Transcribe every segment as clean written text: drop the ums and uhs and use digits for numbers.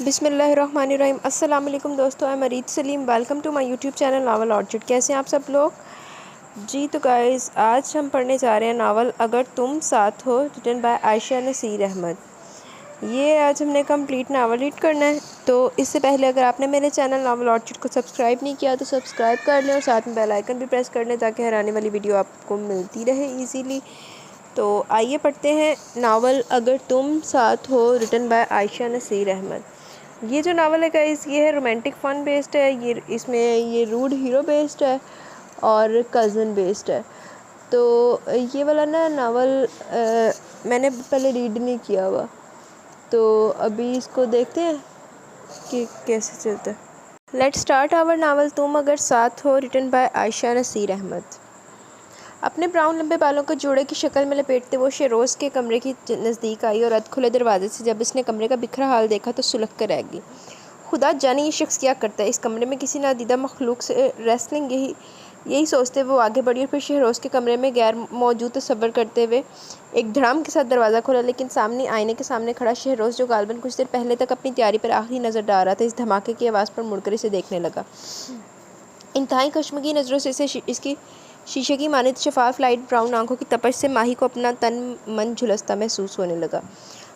بسم اللہ الرحمن الرحیم۔ السلام علیکم دوستو، میں Murid Salim, welcome to my YouTube channel Novel Orchard. کیسے ہیں آپ سب لوگ؟ جی تو گائز، آج ہم پڑھنے جا رہے ہیں ناول اگر تم ساتھ ہو، ریٹن بائی عائشہ نصیر احمد۔ یہ آج ہم نے کمپلیٹ ناول ریڈ کرنا ہے۔ تو اس سے پہلے اگر آپ نے میرے چینل ناول آرچڈ کو سبسکرائب نہیں کیا تو سبسکرائب کر لیں اور ساتھ میں بیل آئیکن بھی پریس کر لیں تاکہ ہر آنے والی ویڈیو آپ کو ملتی رہے ایزیلی۔ تو آئیے پڑھتے ہیں ناول اگر تم ساتھ ہو، ریٹن بائی عائشہ نصیر احمد۔ یہ جو ناول ہے گائز، یہ ہے رومانٹک فن بیسڈ ہے، اس میں یہ روڈ ہیرو بیسڈ ہے اور کزن بیسڈ ہے۔ تو یہ والا نا ناول میں نے پہلے ریڈ نہیں کیا ہوا، تو ابھی اس کو دیکھتے ہیں کہ کیسے چلتا ہے۔ لیٹ اسٹارٹ آور ناول تم اگر ساتھ ہو، ریٹن بائی عائشہ نصیر احمد۔ اپنے براؤن لمبے بالوں کو جوڑے کی شکل میں لپیٹتے وہ شہروز کے کمرے کی نزدیک آئی اور ادھ کھلے دروازے سے جب اس نے کمرے کا بکھرا حال دیکھا تو سلک کر رہ گئی۔ خدا جانے یہ شخص کیا کرتا ہے اس کمرے میں، کسی نادیدہ مخلوق سے ریسلنگ، یہی سوچتے وہ آگے بڑھی اور پھر شہروز کے کمرے میں غیر موجود تصور کرتے ہوئے ایک دھڑام کے ساتھ دروازہ کھولا، لیکن سامنے آئینے کے سامنے کھڑا شہروز جو غالباً کچھ دیر پہلے تک اپنی تیاری پر آخری نظر ڈال رہا تھا، اس دھماکے کی آواز پر مڑ کر اسے دیکھنے لگا۔ انتہائی کشمگی نظروں سے اس کی شیشے کی مانند شفاف لائٹ براؤن آنکھوں کی تپش سے ماہی کو اپنا تن من جھلستا محسوس ہونے لگا۔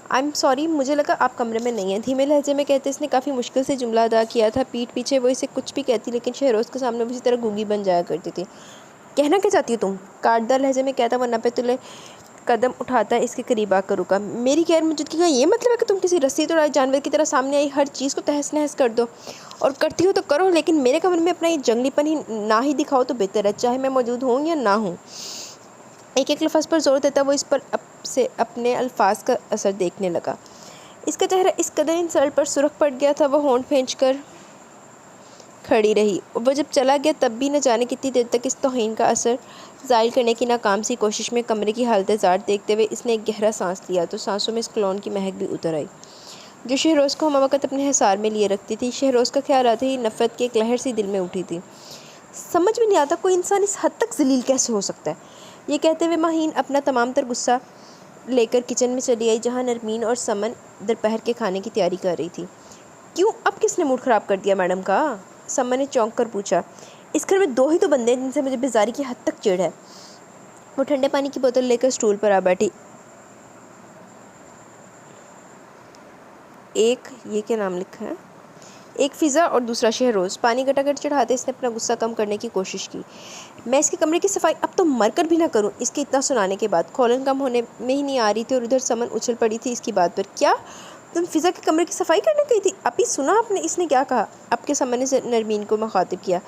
آئی ایم سوری، مجھے لگا آپ کمرے میں نہیں ہیں، دھیمے لہجے میں کہتے اس نے کافی مشکل سے جملہ ادا کیا تھا۔ پیٹھ پیچھے وہ اسے کچھ بھی کہتی لیکن شہروز کے سامنے وہ اسی طرح گونگی بن جایا کرتی تھی۔ کہنا کیا چاہتی ہو تم؟ کاٹدار لہجے میں کہتا وہ نپے تلے قدم اٹھاتا اس کے قریب آ کر رکا۔ میری غیر موجودگی کا یہ مطلب ہے کہ تم کسی رسی توڑائے جانور کی طرح سامنے آئی ہر چیز کو تہس نہس کر دو، اور کرتی ہو تو کرو، لیکن میرے کمرے میں اپنا یہ جنگلی پن ہی نہ ہی دکھاؤ تو بہتر ہے، چاہے میں موجود ہوں یا نہ ہوں۔ ایک ایک لفظ پر زور دیتا وہ اس پر سے اپنے الفاظ کا اثر دیکھنے لگا۔ اس کا چہرہ اس قدر انسلٹ پر سرخ پڑ گیا تھا وہ ہونٹ بھینچ کر کھڑی رہی۔ وہ جب چلا گیا تب بھی نہ جانے کتنی دیر تک اس توہین کا اثر زائل کرنے کی ناکام سی کوشش میں کمرے کی حالت زار دیکھتے ہوئے اس نے ایک گہرا سانس لیا تو سانسوں میں اس کلون کی مہک بھی اتر آئی جو شہروز کو ہمہ وقت اپنے حصار میں لیے رکھتی تھی۔ شہروز کا خیال آتے ہی نفرت کی ایک لہر سی دل میں اٹھی تھی۔ سمجھ میں نہیں آتا کوئی انسان اس حد تک ذلیل کیسے ہو سکتا ہے۔ یہ کہتے ہوئے ماہین اپنا تمام تر غصہ لے کر کچن میں چلی آئی جہاں نرمین اور سمن دوپہر کے کھانے کی تیاری کر رہی تھی۔ کیوں اب کس نے موڈ خراب کر دیا میڈم کا؟ سمن نے چونک کر پوچھا۔ اس گھر میں دو ہی تو بندے ہیں جن سے مجھے بیزاری کی حد تک چڑ ہے۔ وہ ٹھنڈے پانی کی بوتل لے کر اسٹول پر آ بیٹھی۔ ایک یہ کیا نام لکھا ہے؟ ایک فضا اور دوسرا شہروز۔ پانی گٹا گٹ چڑھاتے اس نے اپنا غصہ کم کرنے کی کوشش کی۔ میں اس کے کمرے کی صفائی اب تو مر کر بھی نہ کروں؟ اس کے اتنا سنانے کے بعد کھولن کم ہونے میں ہی نہیں آ رہی تھی اور ادھر سمن اچھل پڑی تھی اس کی بات پر۔ کیا تم فضا کے کمرے کی صفائی کرنے گئی تھی؟ ابھی سنا آپ نے اس نے کیا کہا؟ اب کے سمن نے نرمین کو مخاطب کیا۔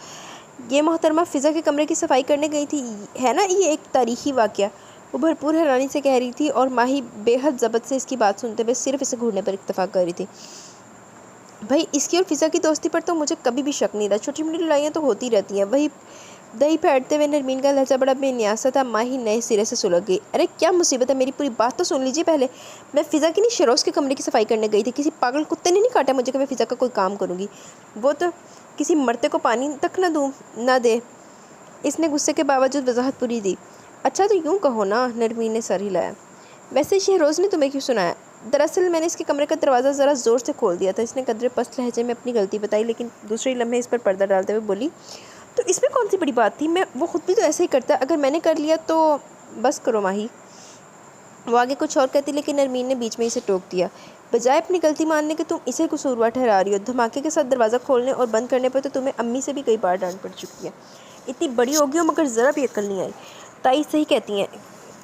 یہ محترمہ فضا کے کمرے کی صفائی کرنے گئی تھی، ہے نا؟ یہ ایک تاریخی واقعہ، وہ بھرپور حیرانی سے کہہ رہی تھی اور ماہی بے حد ضبط سے اس کی بات سنتے ہوئے صرف اسے گھورنے پر اکتفا کر رہی تھی۔ بھائی اس کی اور فضا کی دوستی پر تو مجھے کبھی بھی شک نہیں رہا، چھوٹی موٹی لڑائیاں تو ہوتی رہتی ہیں۔ وہی دہی پھیٹتے ہوئے نرمین کا لہجہ بڑا بے نیاز تھا۔ ماہی نئے سرے سے سلگ گئی۔ ارے کیا مصیبت ہے، میری پوری بات تو سن لیجیے پہلے۔ میں فضا کی نہیں شہروز کے کمرے کی صفائی کرنے گئی تھی۔ کسی پاگل کتے نے نہیں کاٹا مجھے کہ میں فضا کا کوئی کام کروں گی، وہ تو کسی مرتے کو پانی تک نہ دے۔ اس نے غصے کے باوجود وضاحت پوری دی۔ اچھا تو یوں کہو نا، نرمین نے سر ہلایا۔ ویسے شہروز نے تمہیں کیوں سنایا؟ دراصل میں نے اس کے کمرے کا دروازہ ذرا زور سے کھول دیا تھا۔ اس نے قدرے پست لہجے میں اپنی غلطی بتائی لیکن دوسرے لمحے اس پر پردہ ڈالتے ہوئے بولی، تو اس میں کون سی بڑی بات تھی؟ وہ خود بھی تو ایسے ہی کرتا ہے، اگر میں نے کر لیا تو بس کرو ماہی۔ وہ آگے کچھ اور کہتی لیکن نرمین نے بیچ میں اسے ٹوک دیا۔ بجائے اپنی غلطی ماننے کے تم اسے قصوروار ٹھہرا رہی ہو۔ دھماکے کے ساتھ دروازہ کھولنے اور بند کرنے پر تو تمہیں امی سے بھی کئی بار ڈانٹ پڑ چکی ہے۔ اتنی بڑی ہوگی ہو مگر ذرا بھی عقل نہیں آئی۔ تائی صحیح کہتی ہیں،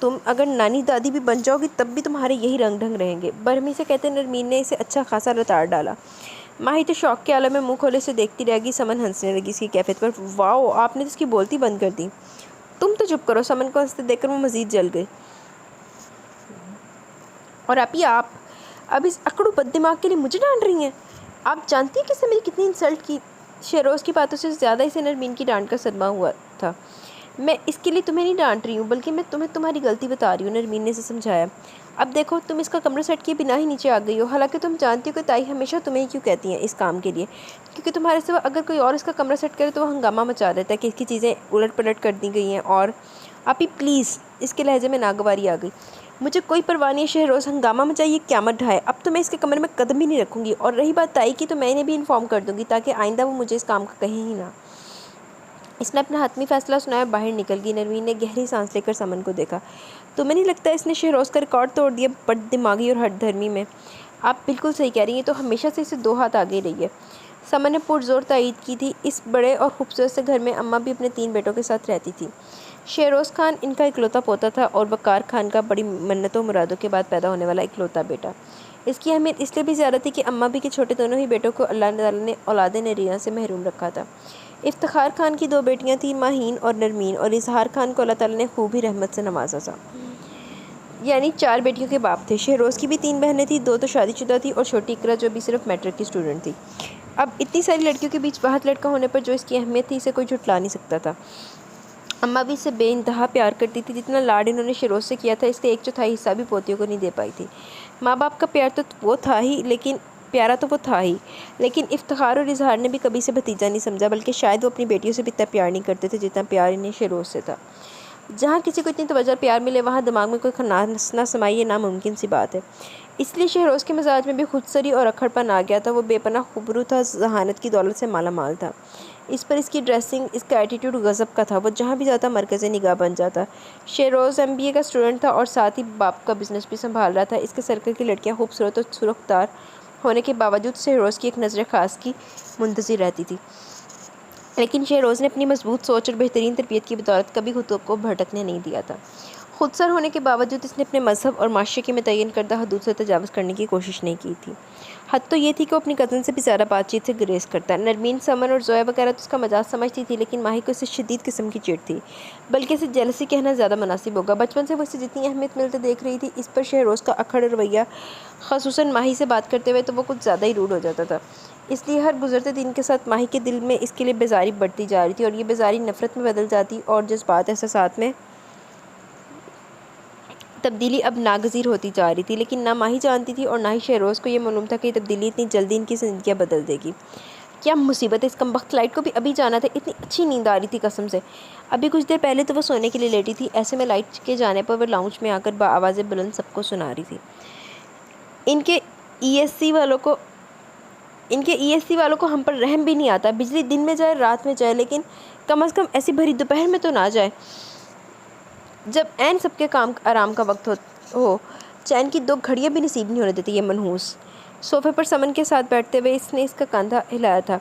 تم اگر نانی دادی بھی بن جاؤ گی تب بھی تمہارے یہی رنگ ڈھنگ رہیں گے۔ برہمی سے کہتے نرمین نے اسے اچھا خاصا لتاڑ ڈالا۔ ماہی تو شوق کے عالم میں منہ کھولے سے دیکھتی رہ گئی۔ سمن ہنسنے لگی اس کی کیفیت پر۔ واؤ، آپ نے تو اس کی بولتی بند کر دی۔ تم تو چپ کرو۔ سمن کو ہنستے دیکھ کر وہ مزید جل گئی۔ اور آپ اب اس اکڑو بد دماغ کے لیے مجھے ڈانٹ رہی ہیں؟ آپ جانتی ہیں کہ اس نے میری کتنی انسلٹ کی؟ شہروز کی باتوں سے زیادہ اسے نرمین کی ڈانٹ کا صدمہ ہوا تھا۔ میں اس کے لیے تمہیں نہیں ڈانٹ رہی ہوں بلکہ میں تمہیں تمہاری غلطی بتا رہی ہوں، نرمین نے اسے سمجھایا۔ اب دیکھو تم اس کا کمرہ سیٹ کیے بنا ہی نیچے آ گئی ہو، حالانکہ تم جانتی ہو کہ تائی ہمیشہ تمہیں کیوں کہتی ہیں اس کام کے لیے، کیونکہ تمہارے سوا اگر کوئی اور اس کا کمرہ سیٹ کرے تو وہ ہنگامہ مچا دیتا ہے کہ اس کی چیزیں الٹ پلٹ کر دی گئی ہیں۔ اور آپ ہی پلیز، اس کے لہجے میں ناگواری آ گئی۔ مجھے کوئی پرواہ نہیں ہے شہروز ہنگامہ مچائیے قیامت ڈھائے، اب تو میں اس کے کمرے میں قدم ہی نہیں رکھوں گی، اور رہی بات تائی کی تو میں انہیں بھی انفارم کر دوں گی تاکہ آئندہ وہ مجھے اس کام کا کہیں ہی نہ۔ اس نے اپنا حتمی فیصلہ سنایا، باہر نکل گئی۔ نرمین نے گہری سانس لے کر سمن کو دیکھا۔ تمہیں نہیں لگتا اس نے شہروز کا ریکارڈ توڑ دیا بد دماغی اور ہٹ دھرمی میں؟ آپ بالکل صحیح کہہ رہی ہیں، تو ہمیشہ سے اسے 2 ہاتھ آگے رہی ہے۔ سمن نے پرزور تائید کی تھی۔ اس بڑے اور خوبصورت سے گھر میں اماں بھی اپنے 3 بیٹوں کے ساتھ رہتی تھی۔ شہروز خان ان کا اکلوتا پوتا تھا اور وقار خان کا بڑی منتوں مرادوں کے بعد پیدا ہونے والا اکلوتا بیٹا۔ اس کی اہمیت اس لیے بھی زیادہ تھی کہ اماں بھی کے چھوٹے دونوں ہی بیٹوں کو اللہ تعالیٰ نے اولاد نرینہ سے محروم رکھا تھا۔ افتخار خان کی 2 بیٹیاں تھیں، ماہین اور نرمین، اور اظہار خان کو اللہ تعالیٰ نے خوب ہی رحمت سے نوازا تھا، یعنی 4 بیٹیوں کے باپ تھے۔ شہروز کی بھی 3 بہنیں تھیں، 2 تو شادی شدہ تھیں اور چھوٹی اقرا جو بھی صرف میٹرک کی اسٹوڈنٹ تھی۔ اب اتنی ساری لڑکیوں کے بیچ واحد لڑکا ہونے پر جو اس کی اہمیت تھی اسے کوئی جھٹلا نہیں سکتا تھا۔ اماں بھی اسے بے انتہا پیار کرتی تھی، جتنا لاڈ انہوں نے شہروز سے کیا تھا اس کا 1/4 حصہ بھی پوتیوں کو نہیں دے پائی تھی۔ ماں باپ کا پیار تو وہ تھا ہی، لیکن افتخار اور اظہار نے بھی کبھی سے بھتیجا نہیں سمجھا، بلکہ شاید وہ اپنی بیٹیوں سے بھی اتنا پیار نہیں کرتے تھے جتنا پیار انہیں شہروز سے تھا۔ جہاں کسی کو اتنی توجہ پیار ملے وہاں دماغ میں کوئی خناس نہ سمائے، یہ ناممکن سی بات ہے۔ اس لیے شہروز کے مزاج میں بھی خود سری اور اکھڑ پن آ گیا تھا۔ وہ بے پناہ خوبرو تھا، ذہانت کی دولت سے مالا مال تھا۔ اس پر اس کی ڈریسنگ، اس کا ایٹیٹیوڈ غضب کا تھا۔ وہ جہاں بھی جاتا مرکز نگاہ بن جاتا۔ شہروز MBA کا اسٹوڈنٹ تھا اور ساتھ ہی باپ کا بزنس بھی سنبھال رہا تھا۔ اس کے سرکل کی لڑکیاں خوبصورت اور سرخدار ہونے کے باوجود شہروز کی ایک نظر خاص کی منتظر رہتی تھی، لیکن شہروز نے اپنی مضبوط سوچ اور بہترین تربیت کی بدولت کبھی خود کو بھٹکنے نہیں دیا تھا۔ خود سر ہونے کے باوجود اس نے اپنے مذہب اور معاشرے میں تعین کردہ حدود سے تجاوز کرنے کی کوشش نہیں کی تھی۔ حد تو یہ تھی کہ وہ اپنی کزن سے بھی زیادہ بات چیت سے گریز کرتا۔ نرمین، سمن اور زویا وغیرہ تو اس کا مزاج سمجھتی تھی، لیکن ماہی کو اس سے شدید قسم کی چڑ تھی، بلکہ اسے جیلسی کہنا زیادہ مناسب ہوگا۔ بچپن سے وہ اسے جتنی اہمیت ملتے دیکھ رہی تھی، اس پر شہروز کا اکھڑ رویہ، خصوصاً ماہی سے بات کرتے ہوئے، تو وہ کچھ زیادہ ہی روڈ ہو جاتا تھا۔ اس لیے ہر گزرتے دن کے ساتھ ماہی کے دل میں اس کے لیے بیزاری بڑھتی جا رہی تھی، اور یہ بیزاری نفرت میں بدل جاتی اور جذبات احساسات میں تبدیلی اب ناگزیر ہوتی جا رہی تھی۔ لیکن نہ ماہی جانتی تھی اور نہ ہی شہروز کو یہ معلوم تھا کہ یہ تبدیلی اتنی جلدی ان کی زندگیاں بدل دے گی۔ کیا مصیبت ہے، اس کمبخت لائٹ کو بھی ابھی جانا تھا، اتنی اچھی نیند آ رہی تھی قسم سے۔ ابھی کچھ دیر پہلے تو وہ سونے کے لیے لیٹی تھی، ایسے میں لائٹ کے جانے پر وہ لاؤنج میں آ کر بآواز بلند سب کو سنا رہی تھی۔ ان کے ای ایس سی والوں کو ہم پر رحم بھی نہیں آتا۔ بجلی دن میں جائے رات میں جائے، لیکن کم از کم ایسی بھری دوپہر میں تو نہ جائے جب عین سب کے آرام کا وقت ہو۔ چین کی 2 گھڑیاں بھی نصیب نہیں ہونے دیتی یہ منحوس۔ صوفے پر سمن کے ساتھ بیٹھتے ہوئے اس نے اس کا کاندھا ہلایا تھا۔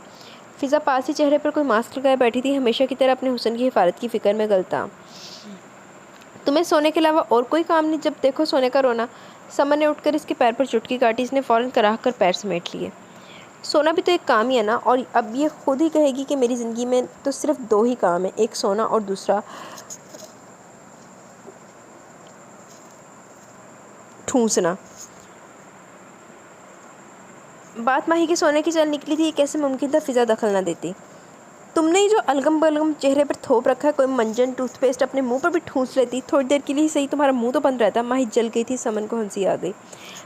فضا پاس ہی چہرے پر کوئی ماسک لگائے بیٹھی تھی، ہمیشہ کی طرح اپنے حسن کی حفاظت کی فکر میں غلطاں۔ تمہیں سونے کے علاوہ اور کوئی کام نہیں، جب دیکھو سونے کا رونا۔ سمن نے اٹھ کر اس کے پیر پر چٹکی کاٹی، اس نے فوراً کراہ کر پیر سمیٹ لیے۔ سونا بھی تو ایک کام ہی ہے نا، اور اب یہ خود ہی کہے گی کہ میری زندگی میں تو صرف 2 ہی کام ہیں، ایک سونا اور دوسرا ٹھونسنا۔ بات ماہی کے سونے کی چل نکلی تھی، یہ کیسے ممکن تھا فضا دخل نہ دیتی؟ تم نے جو الگم بلگم چہرے پر تھوپ رکھا ہے، کوئی منجن ٹوتھ پیسٹ اپنے منہ پر بھی ٹھونس لیتی، تھوڑی دیر کے لیے ہی صحیح تمہارا منہ تو بند رہتا۔ ماہی جل گئی تھی، سمن کو ہنسی آ گئی۔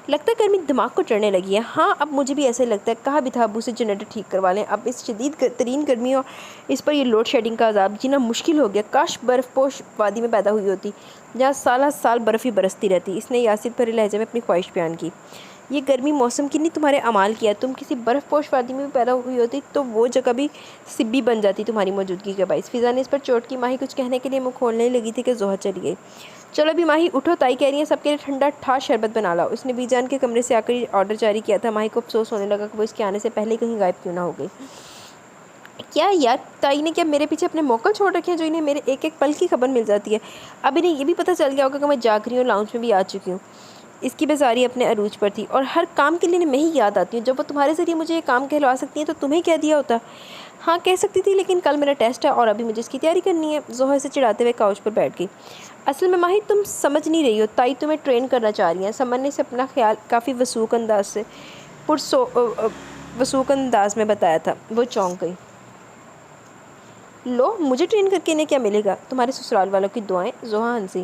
لگتا ہے گرمی دماغ کو چڑھنے لگی ہے۔ ہاں اب مجھے بھی ایسے لگتا ہے، کہا بھی تھا ابو سے جنریٹر ٹھیک کروا لیں، اب اس شدید ترین گرمی اور اس پر یہ لوڈ شیڈنگ کا عذاب جینا مشکل ہو گیا۔ کاش برف پوش وادی میں پیدا ہوئی ہوتی جہاں سالہ سال برف ہی برستی رہتی۔ اس نے یاسر بھرے لہجے میں اپنی خواہش بیان کی۔ یہ گرمی موسم کی نہیں تمہارے اعمال کی ہے۔ تم کسی برف پوش وادی میں بھی پیدا ہوئی ہوتی تو وہ جگہ بھی سبی بن جاتی تمہاری موجودگی کے باعث۔ فضا نے اس پر چوٹ کی۔ ماہی کچھ کہنے کے لیے منہ کھولنے لگی تھی کہ زہر چلی گئی۔ چلو بھی ماہی اٹھو، تائی کہہ رہی ہیں سب کے لیے ٹھنڈا ٹھا شربت بنا لاؤ۔ اس نے بی جان کے کمرے سے آ کر آرڈر جاری کیا تھا۔ ماہی کو افسوس ہونے لگا کہ وہ اس کے آنے سے پہلے کہیں غائب کیوں نہ ہو گئی۔ کیا یار، تائی نے کیا میرے پیچھے اپنے موکل چھوڑ رکھے ہیں جو انہیں میرے ایک ایک پل کی خبر مل جاتی ہے؟ اب انہیں یہ بھی پتہ چل گیا ہوگا کہ میں جاگ رہی ہوں، لاؤنج میں بھی آ چکی ہوں۔ اس کی بیزاری اپنے عروج پر تھی۔ اور ہر کام کے لیے میں ہی یاد آتی ہوں، جب وہ تمہارے ذریعے مجھے یہ کام کہلوا سکتی ہیں تو تمہیں کہہ دیا ہوتا۔ ہاں کہہ سکتی تھی، لیکن کل میرا ٹیسٹ ہے اور ابھی مجھے اس کی تیاری کرنی ہے۔ زہر سے چڑھاتے ہوئے کاؤچ پر بیٹھ گئی۔ اصل میں ماہی تم سمجھ نہیں رہی ہو، تائی تمہیں ٹرین کرنا چاہ رہی ہیں۔ سمن نے اسے اپنا خیال کافی وسوق انداز میں بتایا تھا۔ وہ چونک گئی۔ لو، مجھے ٹرین کر کے انہیں کیا ملے گا؟ تمہارے سسرال والوں کی دعائیں۔ زوہا ہنسی۔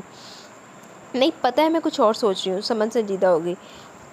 نہیں، پتہ ہے میں کچھ اور سوچ رہی ہوں۔ سمن سنجیدہ ہو گئی۔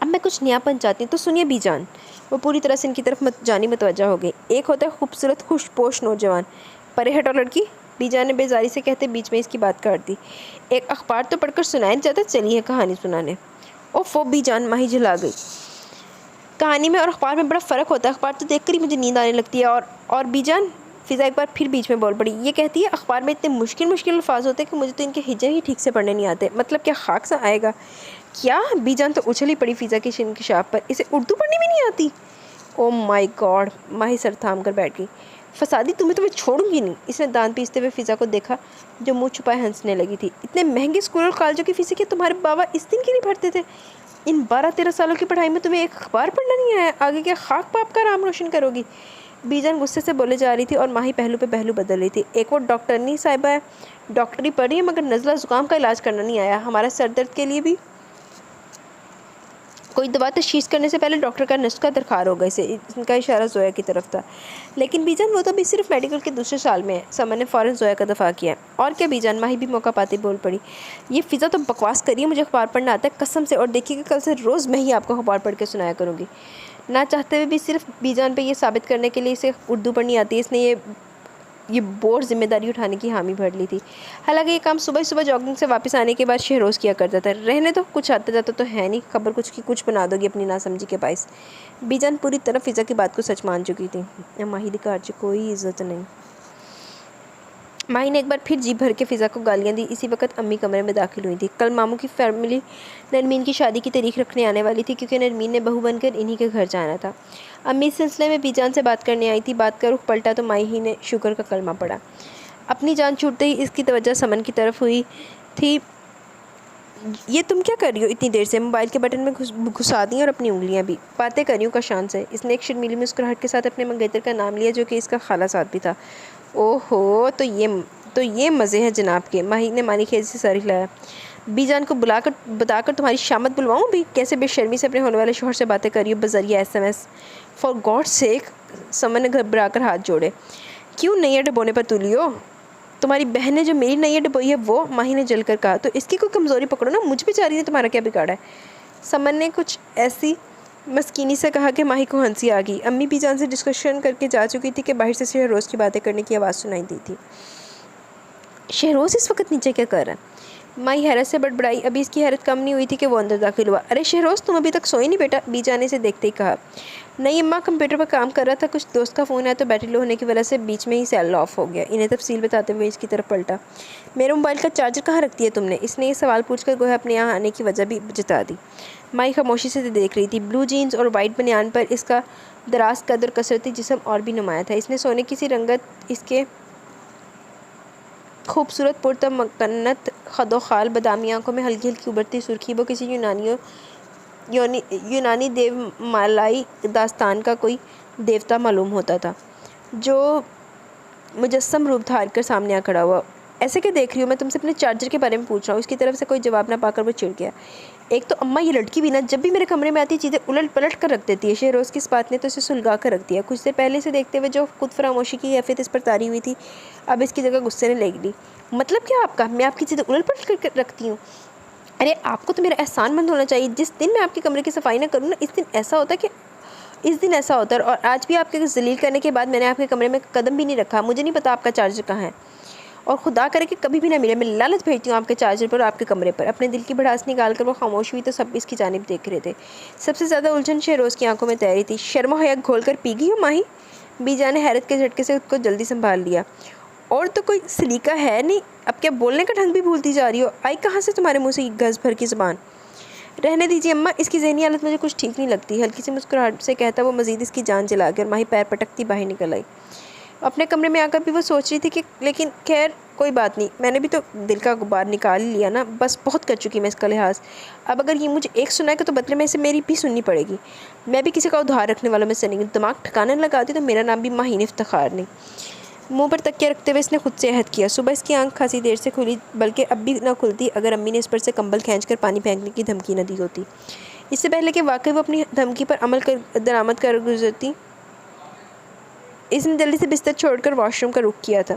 اب میں کچھ نیاپن چاہتی ہوں تو سنیے بی جان۔ وہ پوری طرح سے ان کی طرف جانی متوجہ ہو گئی۔ ایک ہوتا ہے خوبصورت خوش پوش نوجوان، پرے ہٹو لڑکی، بی جان نے بیزاری سے کہتے بیچ میں اس کی بات کاٹ دی۔ ایک اخبار تو پڑھ کر سنایا نہیں جاتا، چلیے کہانی سنانے۔ اوفو بی جان، ماہی جھلا گئی۔ کہانی میں اور اخبار میں بڑا فرق ہوتا ہے، اخبار تو دیکھ کر ہی مجھے نیند آنے لگتی ہے اور بی جان، فضا ایک بار پھر بیچ میں بول پڑی، یہ کہتی ہے اخبار میں اتنے مشکل الفاظ ہوتے ہیں کہ مجھے تو ان کے ہجے ہی ٹھیک سے پڑھنے نہیں آتے، مطلب کیا خاک سا آئے گا کیا؟ بی جان تو اچھل ہی پڑی فضا کے انکشاف پر، اسے اردو پڑھنی بھی نہیں آتی؟ او مائی گاڈ، ماہی سر تھام کر بیٹھ گئی۔ فسادی، تمہیں تو میں چھوڑوں گی نہیں۔ اس نے دانت پیستے ہوئے فضا کو دیکھا جو منہ چھپائے ہنسنے لگی تھی۔ اتنے مہنگے اسکول اور کالجوں کی فیسیں کہ تمہارے بابا اس دن کی نہیں بھرتے تھے؟ ان 12-13 سالوں کی پڑھائی میں تمہیں ایک اخبار پڑھنا نہیں آیا؟ آگے کیا خاک پاپ کا نام روشن کرو گی؟ بی جان غصے سے بولے جا رہی تھی اور ماہی پہلو پہ پہلو بدل رہی تھی۔ ایک وہ ڈاکٹرنی صاحبہ ہے، ڈاکٹری پڑھ رہی ہے مگر نزلہ زکام کا علاج کرنا نہیں آیا، ہمارا سر درد کے لیے بھی کوئی دوا تشخیص کرنے سے پہلے ڈاکٹر کا نسخہ درکار ہوگا اسے۔ ان کا اشارہ زویا کی طرف تھا۔ لیکن بی جان وہ تو بھی صرف میڈیکل کے دوسرے سال میں ہے۔ سمن نے فوراً زویا کا دفاع کیا۔ اور کیا بی جان، ماہی بھی موقع پاتے بول پڑی۔ یہ فضا تو بکواس کریے، مجھے اخبار پڑھنا آتا ہے قسم سے، اور دیکھیے کہ کل سے روز میں ہی آپ کو اخبار پڑھ کے سنایا کروں گی۔ نہ چاہتے ہوئے بھی صرف بی جان پہ یہ ثابت کرنے کے لیے اسے اردو پڑھنی آتی ہے، اس نے یہ بور ذمہ داری اٹھانے کی حامی بھر لی تھی۔ حالانکہ یہ کام صبح صبح جاگنگ سے واپس آنے کے بعد شہروز کیا کرتا تھا۔ رہنے تو کچھ آتا جاتا تو ہے نہیں، خبر کچھ کی کچھ بنا دو گی اپنی ناسمجھی کے باعث۔ بی جان پوری طرح فضا کی بات کو سچ مان چکی تھی۔ ماہی دکھا کوئی عزت نہیں۔ ماہی نے ایک بار پھر جی بھر کے فضا کو گالیاں دی۔ اسی وقت امی کمرے میں داخل ہوئی تھی۔ کل ماموں کی فیملی نرمین کی شادی کی تاریخ رکھنے آنے والی تھی کیونکہ نرمین نے بہو بن کر انہی کے گھر جانا تھا۔ امی اس سلسلے میں بی جان سے بات کرنے آئی تھی۔ بات کا رخ پلٹا تو ماہی نے شکر کا کلمہ پڑھا۔ اپنی جان چھوٹتے ہی اس کی توجہ سمن کی طرف ہوئی تھی۔ یہ تم کیا کر رہی ہو اتنی دیر سے؟ موبائل کے بٹن میں گھسا دیں اور اپنی انگلیاں بھی۔ باتیں کر رہی ہوں کشان سے۔ اس نے ایک شرمیلی مسکراہٹ کے ساتھ اپنے منگیتر کا نام لیا جو کہ اس کا خالہ ساتھ بھی تھا۔ اوہو، تو یہ مزے ہیں جناب کے۔ ماہی نے مانی خیزی سے سر ہلایا۔ بی جان کو بتا کر تمہاری شامت بلواؤں بھی؟ کیسے بے شرمی سے اپنے ہونے والے شوہر سے باتیں کر رہی ہو بذریعہ SMS؟ فار گاڈ سیک، سمن نے گھبرا کر ہاتھ جوڑے۔ کیوں نئیاں ڈبونے پر تولی ہو؟ تمہاری بہن نے جو میری نئیاں ڈبوئی ہے وہ؟ ماہی نے جل کر کہا۔ تو اس کی کوئی کمزوری پکڑو نا، مجھ بیچاری نے تمہارا کیا بگاڑا ہے؟ سمن نے کچھ ایسی مسکینی سے کہا کہ ماہی کو ہنسی آ گئی۔ امی بی جان سے ڈسکشن کر کے جا چکی تھی کہ باہر سے شہروز کی باتیں کرنے کی آواز سنائی دی تھی۔ شہروز اس وقت نیچے کیا کر رہا ہے؟ ماہی حیرت سے بڑبڑائی۔ ابھی اس کی حیرت کم نہیں ہوئی تھی کہ وہ اندر داخل ہوا۔ ارے شہروز، تم ابھی تک سوئی نہیں بیٹا؟ بی جان نے اسے دیکھتے ہی کہا۔ نہیں اماں، کمپیوٹر پر کام کر رہا تھا، کچھ دوست کا فون ہے تو بیٹری لو ہونے کی وجہ سے بیچ میں ہی سیل آف ہو گیا۔ انہیں تفصیل بتاتے ہوئے اس کی طرف پلٹا۔ میرے موبائل کا چارجر کہاں رکھتی ہے تم نے؟ اس نے یہ سوال پوچھ کر گویا اپنے یہاں آنے کی وجہ بھی جتا دی۔ ماہی خاموشی سے دیکھ رہی تھی۔ بلو جینز اور وائٹ بنیان پر اس کا دراز قد اور کثرتی جسم اور بھی نمایاں تھا۔ اس نے سونے کی سی رنگت اس کے خوبصورت پرتمکنت خد و خال، بادامی آنکھوں میں ہلکی ہلکی ابھرتی سرخی، وہ کسی یونانی دیو مالائی داستان کا کوئی دیوتا معلوم ہوتا تھا جو مجسم روپ دھار کر سامنے آ کھڑا ہوا۔ ایسے کہ دیکھ رہی ہوں؟ میں تم سے اپنے چارجر کے بارے میں پوچھ رہا ہوں۔ اس کی طرف سے کوئی جواب نہ پا کر وہ چڑ گیا۔ ایک تو اماں یہ لڑکی بھی نا جب بھی میرے کمرے میں آتی چیزیں الٹ پلٹ کر رکھ دیتی ہے۔ شہروز کی اس بات نے تو اسے سلگا کر رکھ دیا۔ کچھ دیر پہلے سے دیکھتے ہوئے جو خود فراموشی کی کیفیت اس پر طاری ہوئی تھی اب اس کی جگہ غصے نے لے لی۔ مطلب کیا آپ کا؟ میں آپ کی چیزیں الٹ پلٹ کر رکھتی ہوں؟ ارے آپ کو تو میرا احسان مند ہونا چاہیے۔ جس دن میں آپ کے کمرے کی صفائی نہ کروں نا اس دن ایسا ہوتا ہے اور آج بھی آپ کے ذلیل کرنے کے بعد میں نے آپ کے کمرے میں قدم بھی نہیں رکھا۔ مجھے نہیں پتا آپ کا چارجر کہاں ہے اور خدا کرے کہ کبھی بھی نہ ملے۔ میں لعنت بھیجتی ہوں آپ کے چارجر پر اور آپ کے کمرے پر۔ اپنے دل کی بھڑاس نکال کر وہ خاموش ہوئی تو سب اس کی جانب دیکھ رہے تھے۔ سب سے زیادہ الجھن شہروز کی آنکھوں میں تیری تھی۔ شرم و حیا گھول کر پی گئی ہو ماہی؟ بی جان نے حیرت کے جھٹکے سے خود کو جلدی سنبھال لیا۔ اور تو کوئی سلیقہ ہے نہیں، اب کیا بولنے کا ڈھنگ بھی بھولتی جا رہی ہو؟ آئی کہاں سے تمہارے منہ سے یہ گز بھر کی زبان؟ رہنے دیجیے اماں، اس کی ذہنی حالت مجھے کچھ ٹھیک نہیں لگتی، ہلکی سی مسکراہٹ سے کہتا وہ مزید اس کی جان جلا گیا اور ماہی پیر پٹکتی باہر نکل آئی۔ اپنے کمرے میں آ کر بھی وہ سوچ رہی تھی کہ لیکن خیر کوئی بات نہیں، میں نے بھی تو دل کا غبار نکال لیا نا، بس بہت کر چکی میں اس کا لحاظ۔ اب اگر یہ مجھے ایک سنائے گا تو بدلے میں اسے میری بھی سننی پڑے گی۔ میں بھی کسی کا ادھار رکھنے والوں میں سے نہیں، دماغ ٹھکانے لگاتی تو میرا نام بھی ماہی افتخار نہیں۔ منہ پر تکیہ رکھتے ہوئے اس نے خود سے عہد کیا۔ صبح اس کی آنکھ خاصی دیر سے کھلی، بلکہ اب بھی نہ کھلتی اگر امی نے اس پر سے کمبل کھینچ کر پانی پھینکنے کی دھمکی نہ دی ہوتی۔ اس سے پہلے کہ واقعی وہ اپنی دھمکی پر عمل درآمد کر گزرتی، اس نے جلدی سے بستر چھوڑ کر واش روم کا رخ کیا تھا۔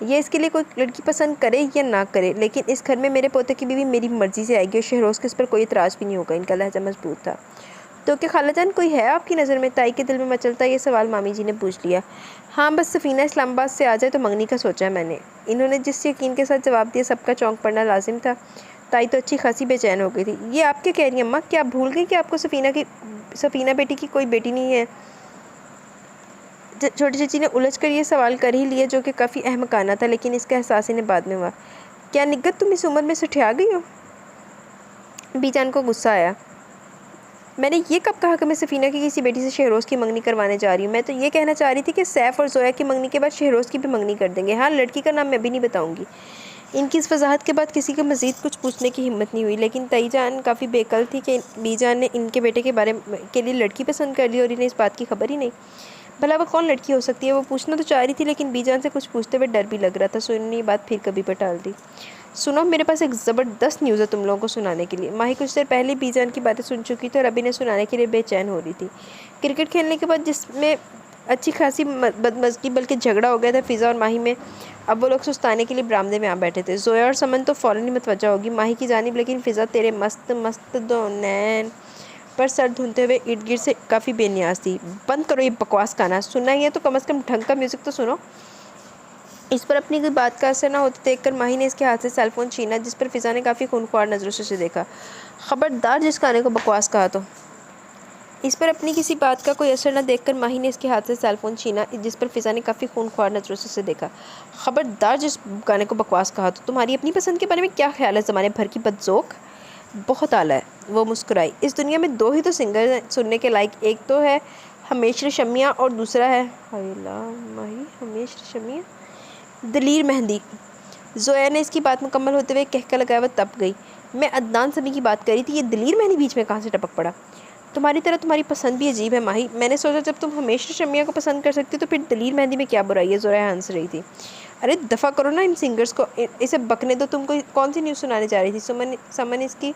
یہ اس کے لیے کوئی لڑکی پسند کرے یا نہ کرے، لیکن اس گھر میں میرے پوتے کی بیوی میری مرضی سے آئے گی اور شہروز کے اس پر کوئی اعتراض بھی نہیں ہوگا۔ ان کا لہجہ مضبوط تھا۔ تو کہ خالہ جان کوئی ہے آپ کی نظر میں؟ تائی کے دل میں مچلتا یہ سوال مامی جی نے پوچھ لیا۔ ہاں بس سفینہ اسلام آباد سے آ جائے تو منگنی کا سوچا ہے میں نے۔ انہوں نے جس یقین کے ساتھ جواب دیا سب کا چونک پڑنا لازم تھا۔ تائی تو اچھی خاصی بے چین ہو گئی تھی۔ یہ آپ کیا کہہ رہی ہیں اماں؟ کیا آپ بھول گئی کہ آپ کو سفینہ بیٹی کی کوئی بیٹی نہیں ہے؟ چھوٹی چچی نے الجھ کر یہ سوال کر ہی لیا جو کہ کافی احمقانہ تھا، لیکن اس کا احساس انہیں بعد میں ہوا۔ کیا نگت تم اس عمر میں سٹھیا گئی ہو؟ بی جان کو غصہ آیا۔ میں نے یہ کب کہا کہ میں سفینہ کی کسی بیٹی سے شہروز کی منگنی کروانے جا رہی ہوں؟ میں تو یہ کہنا چاہ رہی تھی کہ سیف اور زویا کی منگنی کے بعد شہروز کی بھی منگنی کر دیں گے۔ ہاں لڑکی کا نام میں بھی نہیں بتاؤں گی۔ ان کی اس وضاحت کے بعد کسی کو مزید کچھ پوچھنے کی ہمت نہیں ہوئی، لیکن تائی جان کافی بے قل تھی کہ بی جان نے ان کے بیٹے کے لیے لڑکی پسند کر لی اور انہیں اس بات کی خبر ہی نہیں۔ بھلا وہ کون لڑکی ہو سکتی ہے؟ وہ پوچھنا تو چاہ رہی تھی لیکن بی جان سے کچھ پوچھتے ہوئے ڈر بھی لگ رہا تھا، سو انہوں نے یہ بات پھر کبھی پر ٹال دی۔ سنو میرے پاس ایک زبردست نیوز ہے تم لوگوں کو سنانے کے لیے۔ ماہی کچھ دیر پہلے بی جان کی باتیں سن چکی تھی اور اب انہیں سنانے کے لیے بے چین ہو رہی تھی۔ کرکٹ کھیلنے کے بعد جس میں اچھی خاصی بدمزگی بلکہ جھگڑا ہو گیا تھا فضا اور ماہی میں، اب وہ لوگ سستانے کے لیے برآمدے میں آ بیٹھے تھے۔ زویا اور سمن تو فوراً ہی متوجہ ہوگی ماہی کی جانب، لیکن فضا تیرے مست مست دو نین پر سر دھنتے ہوئے ارد گرد سے کافی بے نیاز تھی۔ بند کرو یہ بکواس گانا، سننا ہی ہے تو کم از کم ڈھنگ کا میوزک تو سنو۔ اس پر اپنی کوئی بات کا اثر نہ ہوتے دیکھ کر ماہی نے اس کے ہاتھ سے سیل فون چھینا، جس پر فضا نے کافی خونخوار نظروں سے اسے دیکھا۔ خبردار جس گانے کو بکواس کہا تو۔ اس پر اپنی کسی بات کا کوئی اثر نہ دیکھ کر ماہی نے اس کے ہاتھ سے سیل فون چھینا، جس پر فضا نے کافی خونخوار نظروں سے اسے دیکھا۔ خبردار جس گانے کو بکواس کہا تو۔ تمہاری اپنی پسند کے بارے میں کیا خیال ہے زمانے بھر کی بدذوق؟ بہت اعلیٰ ہے۔ وہ مسکرائی۔ اس دنیا میں دو ہی تو سنگر ہیں سننے کے لائق، ایک تو ہے ہمیش رشمیہ اور دوسرا ہے ہائے اللہ ماہی ہمیش رشمیہ دلیر مہندی۔ زویا نے اس کی بات مکمل ہوتے ہوئے کہکہ لگایا وہ تپ گئی۔ میں عدنان سمیع کی بات کر رہی تھی، یہ دلیر مہندی بیچ میں کہاں سے ٹپک پڑا؟ تمہاری طرح تمہاری پسند بھی عجیب ہے ماہی۔ میں نے سوچا جب تم ہمیش رشمیہ کو پسند کر سکتی تو پھر دلیر مہندی میں کیا برائی ہے؟ زویا ہنس رہی تھی۔ ارے دفع کرو نا ان سنگرز کو، اسے بکنے دو۔ تم کو کون سی نیوز سنانے جا رہی تھی؟ سمن اس کی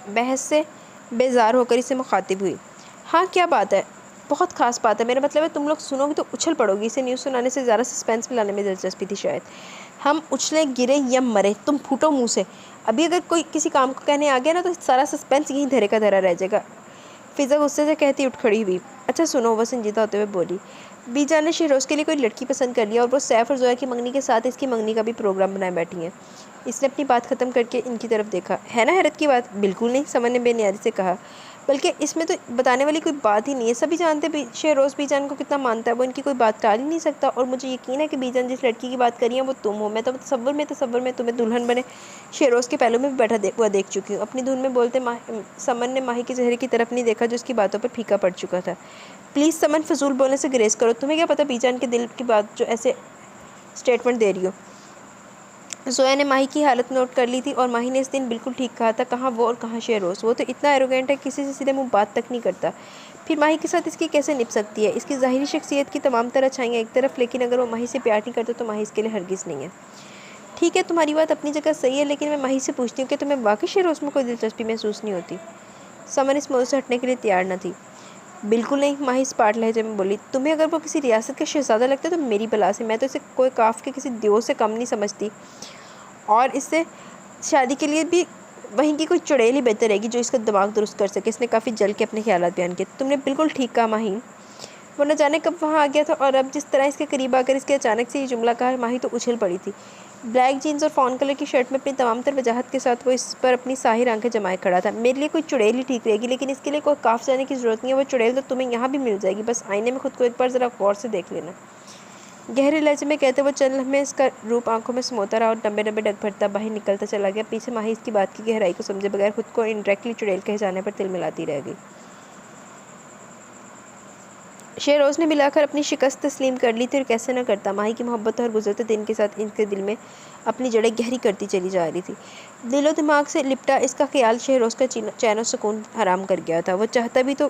بحث سے بیزار ہو کر اسے مخاطب ہوئی۔ ہاں کیا بات ہے؟ بہت خاص بات ہے، میرا مطلب ہے تم لوگ سنو گی تو اچھل پڑو گی۔ اسے نیوز سنانے سے زیادہ سسپینس میں لانے میں دلچسپی تھی شاید۔ ہم اچھلیں گرے یا مرے، تم پھوٹو منہ سے۔ ابھی اگر کوئی کسی کام کو کہنے آ گیا نا تو سارا سسپینس یہیں دھرے کا دھرا رہ جائے گا۔ فضا غصے سے کہتی اٹھ کھڑی ہوئی۔ اچھا سنو، وہ سنجیدہ ہوتے ہوئے بولی۔ بی جان نے شہروز کے لیے کوئی لڑکی پسند کر لیا اور وہ سیف اور زویا کی منگنی کے ساتھ اس کی منگنی کا بھی پروگرام بنائے بیٹھی ہیں۔ اس نے اپنی بات ختم کر کے ان کی طرف دیکھا۔ ہے نا حیرت کی بات؟ بالکل نہیں، سمن نے بے نیازی سے کہا۔ بلکہ اس میں تو بتانے والی کوئی بات ہی نہیں ہے، سبھی جانتے شہروز بی جان کو کتنا مانتا ہے، وہ ان کی کوئی بات ٹال ہی نہیں سکتا، اور مجھے یقین ہے کہ بی جان جس لڑکی کی بات کری ہیں وہ تم ہو۔ میں تو تصور میں تمہیں دلہن بنے شہروز کے پہلو میں بھی بیٹھا ہوا دیکھ چکی ہوں۔ اپنی دھن میں بولتے سمن نے ماہی کے چہرے کی طرف نہیں دیکھا جو اس کی باتوں پر پھیکا پڑ چکا تھا۔ پلیز سمن فضول بولنے سے گریز کرو، تمہیں کیا پتہ بی جان کے دل کی بات جو ایسے سٹیٹمنٹ دے رہی ہو۔ زویا نے ماہی کی حالت نوٹ کر لی تھی اور ماہی نے اس دن بالکل ٹھیک کہا تھا، کہاں وہ اور کہاں شہروز۔ وہ تو اتنا ایروگینٹ ہے کسی سے سیدھے منہ بات تک نہیں کرتا، پھر ماہی کے ساتھ اس کی کیسے نبھ سکتی ہے؟ اس کی ظاہری شخصیت کی تمام تر اچھائیاں ایک طرف، لیکن اگر وہ ماہی سے پیار نہیں کرتا تو ماہی اس کے لیے ہرگز نہیں ہے۔ ٹھیک ہے تمہاری بات اپنی جگہ صحیح ہے، لیکن میں ماہی سے پوچھتی ہوں کہ تمہیں واقعی شہروز میں کوئی دلچسپی محسوس نہیں ہوتی؟ سمن اس موضوع سے ہٹنے کے لیے تیار نہ تھی۔ بالکل نہیں، ماہی اسپاٹ لہجے میں بولی۔ تمہیں اگر وہ کسی ریاست کا شہزادہ لگتا ہے تو میری بلا سے، میں تو اسے کوئی کاف کے کسی دیو سے کم نہیں سمجھتی، اور اس سے شادی کے لیے بھی وہیں کی کوئی چڑیل ہی بہتر رہے گی جو اس کا دماغ درست کر سکے۔ اس نے کافی جل کے اپنے خیالات بیان کیے۔ تم نے بالکل ٹھیک کہا ماہی، وہ نہ جانے کب وہاں آ گیا تھا، اور اب جس طرح اس کے قریب آ کر اس کے اچانک سے یہ جملہ کہا، ماہی تو اچھل پڑی تھی۔ بلیک جینز اور فون کلر کی شرٹ میں اپنی تمام تر وجاہت کے ساتھ وہ اس پر اپنی ساحر آنکھیں جمائے کھڑا تھا۔ میرے لیے کوئی چڑیل ہی ٹھیک رہے گی، لیکن اس کے لیے کوئی کاف جانے کی ضرورت نہیں ہے، وہ چڑیل تو تمہیں یہاں بھی مل جائے گی، بس آئینے میں خود کو ایک بار ذرا غور سے دیکھ لینا۔ گہرے لہجے میں کہتے وہ چند لمحے اس کا روپ آنکھوں میں سموتا رہا اور ڈبے ڈبے ڈگ بھرتا باہر نکلتا چلا گیا۔ پیچھے ماہی اس کی بات کی گہرائی کو سمجھے بغیر خود کو انڈائریکٹلی چڑیل کہے جانے پر تل ملاتی رہ گئی۔ شہروز نے ملا کر اپنی شکست تسلیم کر لی تھی، اور کیسے نہ کرتا، ماہی کی محبت ہر گزرتے دن کے ساتھ ان کے دل میں اپنی جڑیں گہری کرتی چلی جا رہی تھی۔ دل و دماغ سے لپٹا اس کا خیال شہروز کا چین و سکون حرام کر گیا تھا۔ وہ چاہتا بھی تو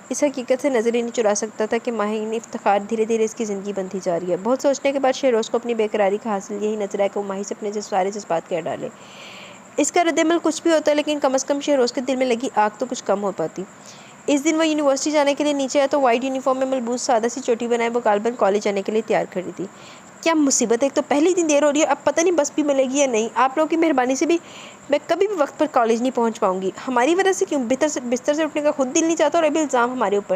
اس حقیقت سے نظر ہی نہیں چرا سکتا تھا کہ ماہی افتخار دھیرے دھیرے اس کی زندگی بنتی جا رہی ہے۔ بہت سوچنے کے بعد شہروز کو اپنی بے قراری کا حاصل یہی نظر آیا کہ وہ ماہی سے اپنے سارے جذبات کہہ ڈالے۔ اس کا رد عمل کچھ بھی ہوتا لیکن کم از کم شہروز کے دل میں لگی آگ تو کچھ کم ہو پاتی۔ اس دن وہ یونیورسٹی جانے کے لیے نیچے آیا تو وائٹ یونیفارم میں ملبوس سادہ سی چوٹی بنائے وہ غالباً کالج جانے کے لیے تیار کھڑی تھی۔ کیا مصیبت ہے، ایک تو پہلی دن دیر ہو رہی ہے، اب پتہ نہیں بس بھی ملے گی یا نہیں۔ آپ لوگوں کی مہربانی سے بھی میں کبھی بھی وقت پر کالج نہیں پہنچ پاؤں گی۔ ہماری وجہ سے کیوں؟ بستر سے اٹھنے کا خود دل نہیں چاہتا اور ابھی الزام ہمارے اوپر۔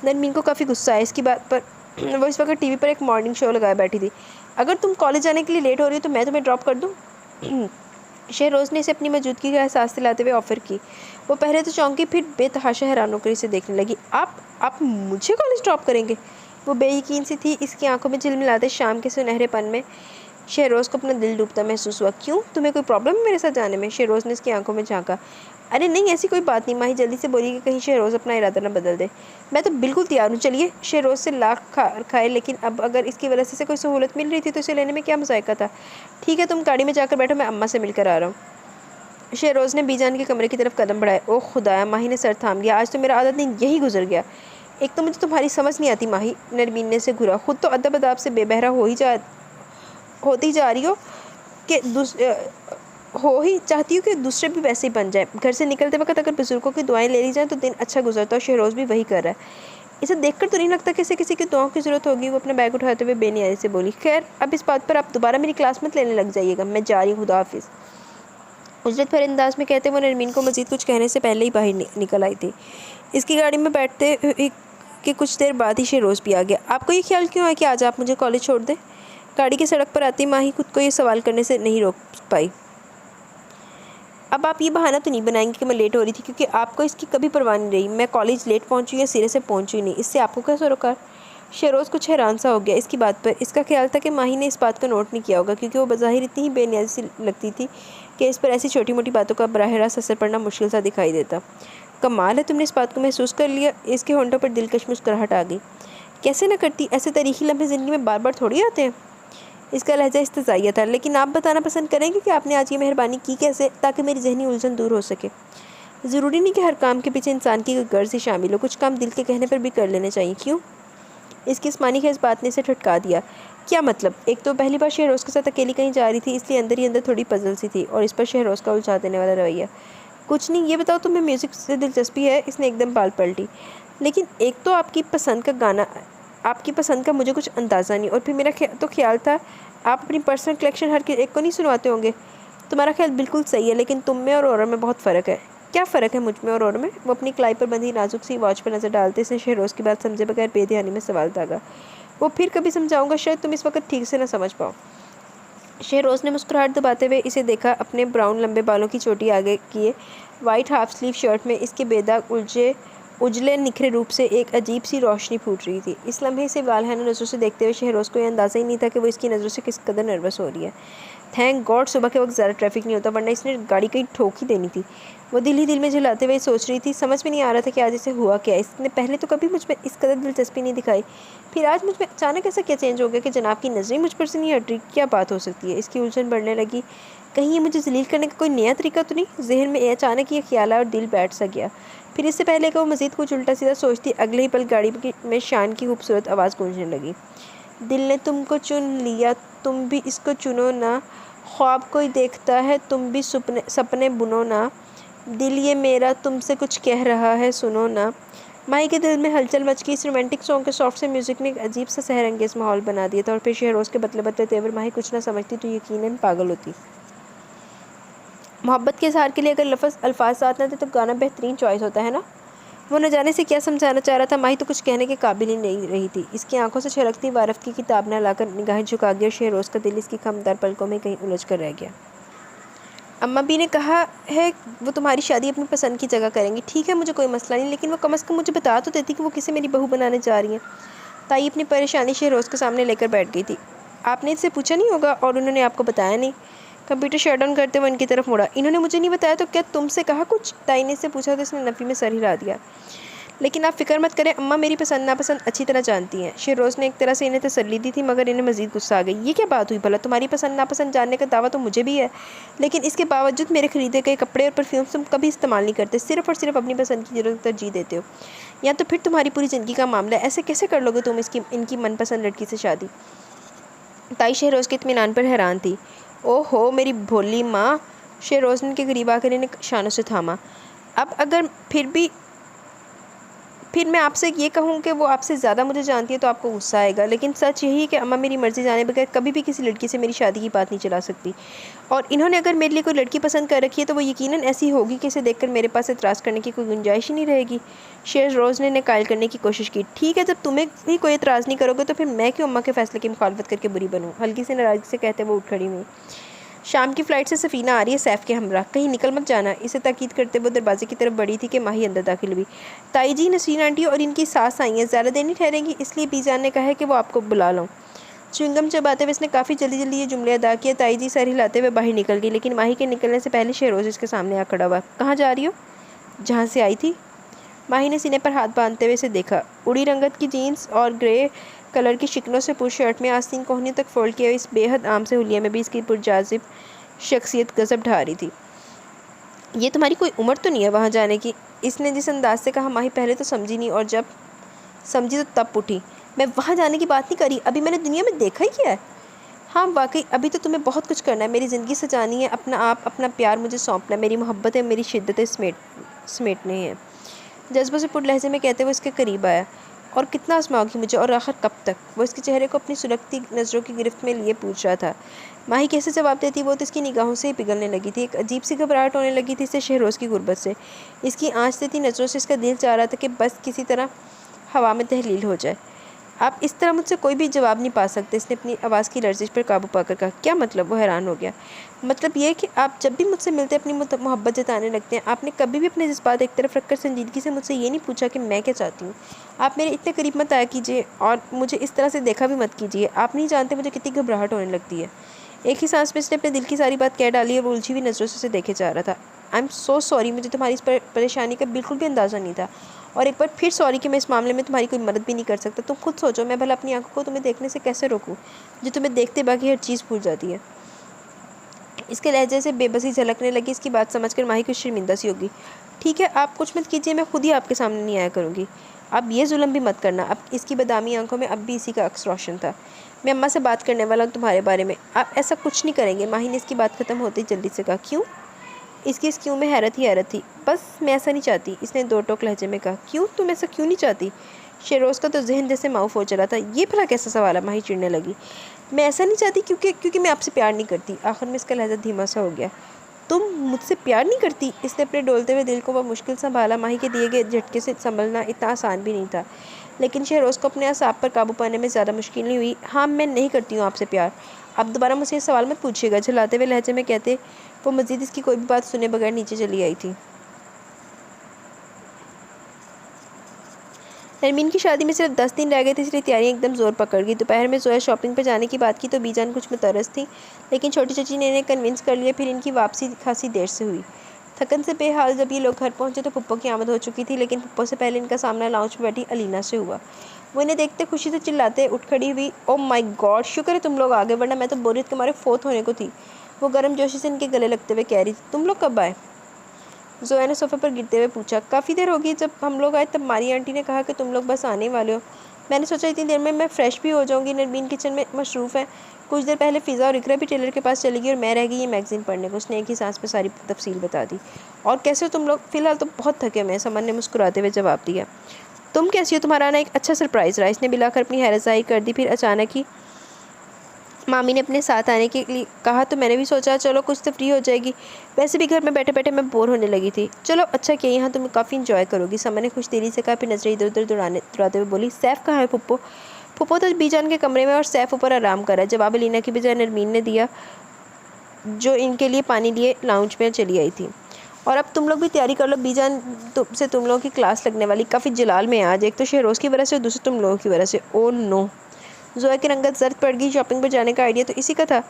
نرمین کو کافی غصہ آیا اس کی بات پر۔ وہ اس وقت ٹی وی پر ایک مارننگ شو لگائے بیٹھی تھی۔ اگر تم کالج جانے کے لیے لیٹ ہو رہی ہو تو میں تمہیں ڈراپ کر دوں؟ شہروز نے اسے اپنی موجودگی کا احساس دلاتے ہوئے آفر کی۔ وہ پہلے تو چونکی پھر بے تحاشا حیران ہو کر اسے دیکھنے لگی۔ آپ مجھے کالج ڈراپ کریں گے؟ وہ بے یقین سی تھی، اس کی آنکھوں میں جھلملاتے شام کے سنہرے پن میں شہروز کو اپنا دل ڈوبتا محسوس ہوا۔ کیوں؟ تمہیں کوئی پرابلم ہے میرے ساتھ جانے میں؟ شہروز نے اس کی آنکھوں میں جھانکا۔ ارے نہیں، ایسی کوئی بات نہیں، ماہی جلدی سے بولی کہ کہیں شہروز اپنا ارادہ نہ بدل دے۔ میں تو بالکل تیار ہوں، چلیے۔ شہروز سے لاکھ کھائے لیکن اب اگر اس کی وجہ سے کوئی سہولت مل رہی تھی تو اسے لینے میں کیا مذائقہ تھا۔ ٹھیک ہے، تم گاڑی میں جا کر بیٹھو، میں اماں سے مل کر آ رہا ہوں۔ شہروز نے بی جان کے کمرے کی طرف قدم بڑھائے۔ اوہ خدایا، ماہی نے سر تھام لیا۔ آج تو میرا آدھا دن یہی گزر گیا۔ ایک تو مجھے تمہاری سمجھ نہیں آتی ماہی، نرمین نے اسے گھورا۔ خود تو ادب اداب سے بے بہرا ہوتی جا رہی ہی چاہتی ہوں کہ دوسرے بھی ویسے ہی بن جائیں۔ گھر سے نکلتے وقت اگر بزرگوں کی دعائیں لے لی جائیں تو دن اچھا گزرتا ہے، اور شہروز بھی وہی کر رہا ہے۔ اسے دیکھ کر تو نہیں لگتا کہ اسے کسی کی دعاؤں کی ضرورت ہوگی۔ وہ اپنا بیگ اٹھاتے ہوئے بے نیازی سے بولی۔ خیر، اب اس بات پر آپ دوبارہ میری کلاس مت لینے لگ جائیے گا، میں جا رہی ہوں، خدا حافظ۔ اجرت بھرے انداز میں کہتے وہ نرمین کو مزید کچھ کہنے سے پہلے ہی باہر نکل آئی تھی۔ اس کی گاڑی میں بیٹھتے کہ کچھ دیر بعد ہی شہروز بھی آ گیا۔ آپ کو یہ خیال کیوں ہے کہ آج آپ مجھے کالج چھوڑ دیں؟ گاڑی کی سڑک پر آتی ماہی خود کو یہ سوال کرنے سے نہیں روک پائی۔ اب آپ یہ بہانہ تو نہیں بنائیں گے کہ میں لیٹ ہو رہی تھی، کیونکہ آپ کو اس کی کبھی پرواہ نہیں رہی میں کالج لیٹ پہنچی یا سرے سے پہنچی نہیں، اس سے آپ کو کیا سروکار؟ شہروز کچھ حیران سا ہو گیا اس کی بات پر۔ اس کا خیال تھا کہ ماہی نے اس بات کو نوٹ نہیں کیا ہوگا، کیونکہ وہ بظاہر اتنی ہی بے نیازی سی لگتی تھی کہ اس پر ایسی چھوٹی موٹی باتوں کا براہ راست اثر پڑنا مشکل سا دکھائی دیتا۔ کمال ہے، تم نے اس بات کو محسوس کر لیا۔ اس کے ہونٹوں پر دلکش مسکراہٹ آ گئی۔ کیسے نہ کرتی، ایسے تاریخی لمحے زندگی میں بار بار تھوڑی آتے ہیں۔ اس کا لہجہ استزائیہ تھا۔ لیکن آپ بتانا پسند کریں گے کہ آپ نے آج یہ مہربانی کی کیسے، تاکہ میری ذہنی الجھن دور ہو سکے؟ ضروری نہیں کہ ہر کام کے پیچھے انسان کی کوئی غرض ہی شامل ہو، کچھ کام دل کے کہنے پر بھی کر لینے چاہیے۔ کیوں؟ اس کی جسمانی خیز بات نے اسے ٹھٹکا دیا۔ کیا مطلب؟ ایک تو پہلی بار شہروز کے ساتھ اکیلی کہیں جا رہی تھی، اس لیے اندر ہی اندر تھوڑی پزل سی تھی، اور اس پر شہروز کا الجھا دینے والا رویہ۔ کچھ نہیں، یہ بتاؤ تمہیں میوزک سے دلچسپی ہے؟ اس نے ایک دم بال پلٹی۔ لیکن ایک تو آپ کی پسند کا مجھے کچھ اندازہ نہیں، اور پھر میرا تو خیال تھا آپ اپنی پرسنل کلیکشن ہر ایک کو نہیں سنواتے ہوں گے۔ تمہارا خیال بالکل صحیح ہے، لیکن تم میں اور عورت میں بہت فرق ہے۔ کیا فرق ہے مجھ میں اور عورت میں؟ وہ اپنی کلائی پر بندھی نازک سی واچ پر نظر ڈالتے اس نے شہروز کی بات سمجھے بغیر بے دھیانی میں سوال داغا۔ وہ پھر کبھی سمجھاؤں گا، شاید تم اس وقت ٹھیک سے نہ سمجھ پاؤ۔ شہروز نے مسکراہٹ دباتے ہوئے اسے دیکھا۔ اپنے براؤن لمبے بالوں کی چوٹی آگے کیے وائٹ ہاف سلیو شرٹ میں اس کے بے داغ اجلے نکھرے روپ سے ایک عجیب سی روشنی پھوٹ رہی تھی۔ اس لمحے سے والہانہ نظروں سے دیکھتے ہوئے شہروز کو یہ اندازہ ہی نہیں تھا کہ وہ اس کی نظروں سے کس قدر نروس ہو رہی ہے۔ تھینک گاڈ صبح کے وقت زیادہ ٹریفک نہیں ہوتا، ورنہ اس نے گاڑی کہیں ٹھوک ہی دینی تھی۔ وہ دل ہی دل میں جھلاتے ہوئے سوچ رہی تھی۔ سمجھ میں نہیں آ رہا تھا کہ آج اسے ہوا کیا۔ اس نے پہلے تو کبھی مجھ میں اس قدر دلچسپی نہیں دکھائی، پھر آج مجھ میں اچانک ایسا کیا چینج ہو گیا کہ جناب کی نظریں مجھ پر سے نہیں ہٹ رہی؟ کیا بات ہو سکتی ہے؟ اس کی الجھن بڑھنے لگی۔ کہیں یہ مجھے ذلیل کرنے کا کوئی نیا طریقہ تو نہیں؟ ذہن میں اچانک یہ خیال آیا اور دل بیٹھ سا گیا۔ پھر اس سے پہلے کہ وہ مزید کچھ الٹا سیدھا سوچتی، اگلے ہی پل گاڑی میں شان کی خوبصورت آواز گونجنے لگی۔ دل نے تم کو چن لیا، تم بھی اس کو چنو نا، خواب کوئی دیکھتا ہے تم بھی سپنے بنو نا، دل یہ میرا تم سے کچھ کہہ رہا ہے سنو نا۔ ماہی کے دل میں ہلچل مچ گئی۔ اس رومانٹک سانگ کے سافٹ سے میوزک نے ایک عجیب سا سحر انگیز ماحول بنا دیا تھا، اور پھر شہروز کے بدلے بدلے تیور ماہی کچھ نہ سمجھتی تو یقیناً پاگل ہوتی۔ محبت کے اظہار کے لیے اگر الفاظ ساتھ نہ دے تو گانا بہترین چوائس ہوتا ہے نا؟ وہ نہ جانے سے کیا سمجھانا چاہ رہا تھا، ماہی تو کچھ کہنے کے قابل ہی نہیں رہی تھی۔ اس کی آنکھوں سے چھلکتی وارفت کی کتاب نہ لا کر نگاہیں جھکا گیا، اور شہروز کا دل اس کی خمدار پلکوں میں کہیں الجھ کر رہ گیا۔ اماں بھی نے کہا ہے وہ تمہاری شادی اپنی پسند کی جگہ کریں گی۔ ٹھیک ہے، مجھے کوئی مسئلہ نہیں، لیکن وہ کم از کم مجھے بتا تو دیتی کہ وہ کسے میری بہو بنانے جا رہی ہیں۔ تائی اپنی پریشانی شہروز کے سامنے لے کر بیٹھ گئی تھی۔ آپ نے اس سے پوچھا نہیں ہوگا، اور انہوں نے آپ کو بتایا نہیں؟ کمپیوٹر شٹ ڈاؤن کرتے ہوئے ان کی طرف مڑا۔ انہوں نے مجھے نہیں بتایا تو کیا تم سے کہا کچھ؟ تائی نے اس سے پوچھا تو اس نے نفی میں سر ہلا دیا۔ لیکن آپ فکر مت کریں، اماں میری پسند ناپسند اچھی طرح جانتی ہیں۔ شہروز نے ایک طرح سے انہیں تسلی دی تھی، مگر انہیں مزید غصہ آ گئی۔ یہ کیا بات ہوئی بھلا؟ تمہاری پسند ناپسند جاننے کا دعویٰ تو مجھے بھی ہے، لیکن اس کے باوجود میرے خریدے گئے کپڑے اور پرفیوم تم کبھی استعمال نہیں کرتے، صرف اور صرف اپنی پسند کی ضرورت ترجیح دیتے ہو، یا تو پھر تمہاری پوری زندگی کا معاملہ ہے۔ ایسے کیسے کر لو گے تم ان کی من پسند لڑکی سے شادی؟ تائی شہروز کے اطمینان پر حیران تھی۔ او ہو میری بھولی ماں! شہروز نے ان کے قریب آ کر انہیں شانوں سے تھاما۔ اب اگر پھر بھی پھر میں آپ سے یہ کہوں کہ وہ آپ سے زیادہ مجھے جانتی ہے تو آپ کو غصہ آئے گا، لیکن سچ یہی ہے کہ اماں میری مرضی جانے بغیر کبھی بھی کسی لڑکی سے میری شادی کی بات نہیں چلا سکتی، اور انہوں نے اگر میرے لیے کوئی لڑکی پسند کر رکھی ہے تو وہ یقیناً ایسی ہوگی کہ اسے دیکھ کر میرے پاس اعتراض کرنے کی کوئی گنجائش ہی نہیں رہے گی۔ شہروز نے قائل کرنے کی کوشش کی۔ ٹھیک ہے، جب تمہیں بھی کوئی اعتراض نہیں کرو گے تو پھر میں کیوں اماں کے فیصلے کی مخالفت کر کے بری بنوں؟ ہلکی سی ناراضگی سے کہتے وہ اٹھ کھڑی ہوئی۔ شام کی فلائٹ سے سفینہ آ رہی ہے سیف کے ہمراہ، کہیں نکل مت جانا، اسے تاکید کرتے وہ دروازے کی طرف بڑھی تھی کہ ماہی اندر داخل ہوئی۔ تائی جی، نسرین آنٹی اور ان کی ساس آئی ہیں، زیادہ دیر نہیں ٹھہریں گی، اس لیے بی جان نے کہا ہے کہ وہ آپ کو بلا لوں۔ چنگم چباتے ہوئے اس نے کافی جلدی یہ جملے ادا کیا۔ تائی جی سر ہلاتے ہوئے باہر نکل گئی، لیکن ماہی کے نکلنے سے پہلے شہروز اس کے سامنے آ کھڑا ہوا۔ کہاں جا رہی ہو؟ جہاں سے آئی تھی۔ ماہی نے سینے پر ہاتھ باندھتے ہوئے اسے دیکھا۔ اڑی رنگت کی جینس اور گرے کلر کی شکنوں سے پر شرٹ میں آستین کوہنیوں تک فولڈ کیا اس بے حد عام سے حلیے میں بھی اس کی پرجاذب شخصیت غضب ڈھا رہی تھی۔ یہ تمہاری کوئی عمر تو نہیں ہے وہاں جانے کی، اس نے جس انداز سے کہا ماہی پہلے تو سمجھی نہیں، اور جب سمجھی تو تب اٹھی۔ میں وہاں جانے کی بات نہیں کری، ابھی میں نے دنیا میں دیکھا ہی کیا ہے۔ ہاں واقعی ابھی تو تمہیں بہت کچھ کرنا ہے، میری زندگی سجانی ہے، اپنا آپ اپنا پیار مجھے سونپنا ہے، میری محبتیں میری شدتیں سمیٹنے ہیں۔ جذبوں سے پر لہجے میں کہتے ہوئے اس کے قریب آیا۔ اور کتنا آزماؤ گی مجھے، اور آخر کب تک؟ وہ اس کے چہرے کو اپنی سلگتی نظروں کی گرفت میں لیے پوچھ رہا تھا۔ ماہی کیسے جواب دیتی، وہ تو اس کی نگاہوں سے ہی پگھلنے لگی تھی۔ ایک عجیب سی گھبراہٹ ہونے لگی تھی اسے شہروز کی غربت سے۔ اس کی آنچ دیتی نظروں سے اس کا دل چاہ رہا تھا کہ بس کسی طرح ہوا میں تحلیل ہو جائے۔ آپ اس طرح مجھ سے کوئی بھی جواب نہیں پا سکتے، اس نے اپنی آواز کی لرزش پر قابو پا کر کہا۔ کیا مطلب؟ وہ حیران ہو گیا۔ مطلب یہ کہ آپ جب بھی مجھ سے ملتے اپنی محبت جتانے لگتے ہیں، آپ نے کبھی بھی اپنے جذبات ایک طرف رکھ کر سنجیدگی سے مجھ سے یہ نہیں پوچھا کہ میں کیا چاہتی ہوں۔ آپ میرے اتنے قریب مت آیا کیجیے اور مجھے اس طرح سے دیکھا بھی مت کیجیے، آپ نہیں جانتے مجھے کتنی گھبراہٹ ہونے لگتی ہے۔ ایک ہی سانس میں اس نے اپنے دل کی ساری بات کہہ ڈالی اور وہ الجھی ہوئی نظروں سے اسے دیکھے جا رہا تھا۔ آئی ایم سو سوری، مجھے تمہاری اس پریشانی کا بالکل بھی اندازہ نہیں تھا، اور ایک بار پھر سوری کہ میں اس معاملے میں تمہاری کوئی مدد بھی نہیں کر سکتا۔ تم خود سوچو، میں بھلا اپنی آنکھوں کو تمہیں دیکھنے سے کیسے روکوں جو تمہیں دیکھتے باقی ہر چیز بھول جاتی ہے۔ اس کے لہجے سے بے بسی جھلکنے لگی۔ اس کی بات سمجھ کر ماہی کچھ شرمندہ سی ہوگی۔ ٹھیک ہے، آپ کچھ مت کیجیے، میں خود ہی آپ کے سامنے نہیں آیا کروں گی۔ اب یہ ظلم بھی مت کرنا۔ اب اس کی بدامی آنکھوں میں اب بھی اسی کا عکس روشن تھا۔ میں اماں سے بات کرنے والا ہوں تمہارے بارے میں، آپ ایسا کچھ نہیں کریں گے۔ ماہی نے اس کی بات ختم ہوتے ہی جلدی سے کہا۔ کیوں؟ اس کی اس کیوں میں حیرت ہی حیرت تھی۔ بس میں ایسا نہیں چاہتی، اس نے دو ٹوک لہجے میں کہا۔ کیوں؟ تم ایسا کیوں نہیں چاہتی؟ شہروز کا تو ذہن جیسے معاف ہو چلا تھا۔ یہ بھلا کیسا سوال ہے؟ ماہی چڑھنے لگی۔ میں ایسا نہیں چاہتی کیونکہ میں آپ سے پیار نہیں کرتی۔ آخر میں اس کا لہجہ دھیما سا ہو گیا۔ تم مجھ سے پیار نہیں کرتی؟ اس نے اپنے ڈولتے ہوئے دل کو وہ مشکل سنبھالا۔ ماہی کے دیے گئے جھٹکے سے سنبھلنا اتنا آسان بھی نہیں تھا، لیکن شہروز کو اپنے اعصاب پر قابو پانے میں زیادہ مشکل نہیں ہوئی۔ ہاں، میں نہیں کرتی ہوں آپ سے پیار۔ اب دوبارہ مجھ سے یہ سوال مت پوچھیے گا، جھلاتے ہوئے لہجے میں کہتے وہ مزید اس کی کوئی بھی بات سنے بغیر نیچے چلی آئی تھی۔ نرمین کی شادی میں صرف 10 دن رہ گئے تھے، اس لیے تیاریاں ایک دم زور پکڑ گئی۔ دوپہر میں زویا شاپنگ پر جانے کی بات کی تو بی جان کچھ مترس تھی، لیکن چھوٹی چچی نے انہیں کنونس کر لیا۔ پھر ان کی واپسی خاصی دیر سے ہوئی۔ تھکن سے بے حال جب یہ لوگ گھر پہنچے تو پھپھو کی آمد ہو چکی تھی، لیکن پھپھو سے پہلے ان کا سامنا لاؤنج میں بیٹھی الینا سے ہوا۔ وہ انہیں دیکھتے خوشی سے چلاتے اٹھ کھڑی ہوئی۔ او مائی گاڈ، شکر ہے تم لوگ آ گئے، ورنہ میں تو بوریت کے مارے فوت ہونے کو تھی، وہ گرم جوشی سے ان کے گلے لگتے ہوئے کہہ رہی تھی۔ تم لوگ کب آئے؟ زویا نے صوفے پر گرتے ہوئے پوچھا۔ کافی دیر ہوگی، جب ہم لوگ آئے تب ماری آنٹی نے کہا کہ تم لوگ بس آنے والے ہو۔ میں نے سوچا اتنی دیر میں فریش بھی ہو جاؤں گی۔ نرمین کچن میں مصروف ہے، کچھ دیر پہلے فضا اور اقرا بھی ٹیلر کے پاس چلی گئی اور میں رہ گئی یہ میگزین پڑھنے کو۔ اس نے ایک ہی سانس میں ساری تفصیل بتا دی۔ اور کیسے ہو تم لوگ؟ فی الحال تو بہت تھکے ہوئے ہیں، سمن نے مسکراتے ہوئے جواب دیا۔ تم کیسی ہو؟ تمہارا آنا ایک اچھا سرپرائز رہا، اس نے بلا کر اپنی حیرت ظاہر کر دی۔ پھر اچانک ہی مامی نے اپنے ساتھ آنے کے لیے کہا تو میں نے بھی سوچا چلو کچھ تفریح ہو جائے گی، ویسے بھی گھر میں بیٹھے بیٹھے میں بور ہونے لگی تھی۔ چلو اچھا کیا، یہاں تم کافی انجوائے کرو گی، سمن نے خوش دلی سے کہا۔ پھر نظریں ادھر ادھر دوڑاتے ہوئے بولی۔ سیف کہاں ہے پھپھو؟ پھپھو تو بی جان کے کمرے میں اور سیف اوپر آرام کر رہا ہے، جواب الینا کی بجائے نرمین نے دیا، جو ان کے لیے پانی لیے لاؤنج میں چلی آئی تھی۔ اور اب تم لوگ بھی تیاری کر لو، بی جان سے تم لوگوں کی کلاس لگنے والی، کافی جلال میں آج، ایک تو شہروز کی وجہ سے اور دوسرے تم لوگوں کی وجہ سے۔ او نو! زویا کی رنگت زرد پڑ گئی۔ شاپنگ پر جانے کا آئیڈیا تو اسی کا تھا۔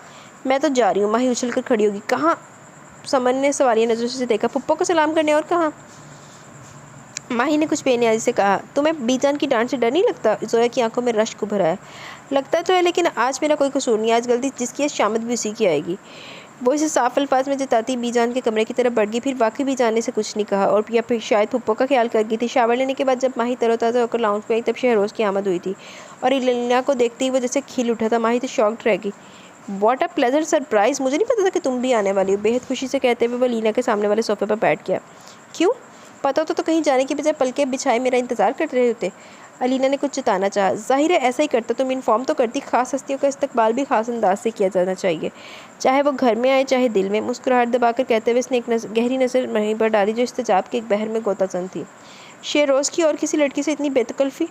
میں تو جا رہی ہوں، ماہی اچھل کر کھڑی ہوگی۔ کہاں؟ سمن نے سوالیہ نظروں سے دیکھا۔ پھپھو کو سلام کرنے، اور کہاں؟ ماہی نے کچھ بے نیازی سے کہا۔ تمہیں بی جان کی ڈانٹ سے ڈر نہیں لگتا؟ زویا کی آنکھوں میں رشک ابھرا ہے۔ لگتا تو ہے، لیکن آج میرا کوئی قصور نہیں، آج غلطی جس کی ہے شامت بھی اسی کی آئے گی۔ وہ اسے صاف الفاظ میں جتاتی بی جان کے کمرے کی طرف بڑھ گئی۔ پھر واقعی بی جان نے اسے کچھ نہیں کہا، اور یا پھر شاید پھپھو کا خیال کر گئی تھی۔ شاور لینے کے بعد جب ماہی تر و تازہ ہو کر لاؤنج میں آئی تب شہروز کی آمد ہوئی تھی، اور الینا کو دیکھتے ہی وہ جیسے کھل اٹھا تھا۔ ماہی تو شاکڈ رہ گئی۔ واٹ اے پلیزنٹ سرپرائز، مجھے نہیں پتا تھا کہ تم بھی آنے والی ہو، بے حد خوشی سے کہتے ہوئے وہ الینا کے سامنے والے صوفے پر بیٹھ گیا۔ کیوں؟ پتہ تو کہیں جانے کی بجائے پلکیں بچھائے میرا انتظار کر رہے ہوتے۔ علینا نے کچھ جتانا چاہا۔ ظاہر ہے ایسا ہی کرتا، تم انفارم تو کرتی۔ خاص ہستیوں کا استقبال بھی خاص انداز سے کیا جانا چاہیے، چاہے وہ گھر میں آئے چاہے دل میں۔ مسکراہٹ دبا کر کہتے ہوئے اس نے ایک گہری نظر مہی پر ڈالی جو استجاب کے ایک بحر میں غوطہ زن تھی۔ شہروز کی اور کسی لڑکی سے اتنی بے تکلفی؟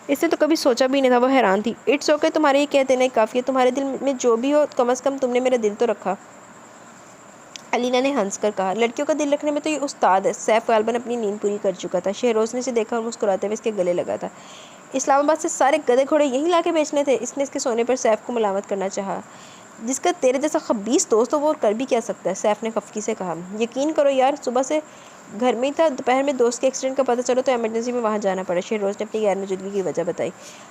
اس نے تو کبھی سوچا بھی نہیں تھا۔ وہ حیران تھی۔ اٹس اوکے، تمہارے یہ کہہ دینا ہی کافی ہے۔ تمہارے دل میں جو بھی ہو، کم از کم تم نے میرا دل تو رکھا۔ علینا نے ہنس کر کہا، لڑکیوں کا دل رکھنے میں تو یہ استاد ہے۔ سیف غالباً اپنی نیند پوری کر چکا تھا۔ شہروز نے اسے دیکھا اور مسکراتے ہوئے اس کے گلے لگا تھا۔ اسلام آباد سے سارے گدھے گھوڑے یہیں لا کے بیچنے تھے؟ اس نے اس کے سونے پر سیف کو ملامت کرنا چاہا۔ جس کا تیرے جیسا خبیث دوست ہو وہ کر بھی کیا سکتا ہے؟ سیف نے خفگی سے کہا، یقین کرو یار، صبح سے گھر میں ہی تھا، دوپہر میں دوست کے ایکسیڈنٹ کا پتہ چلو تو ایمرجنسی میں وہاں جانا پڑا۔ شہروز نے اپنی غیر موجودگی کی وجہ بتائی۔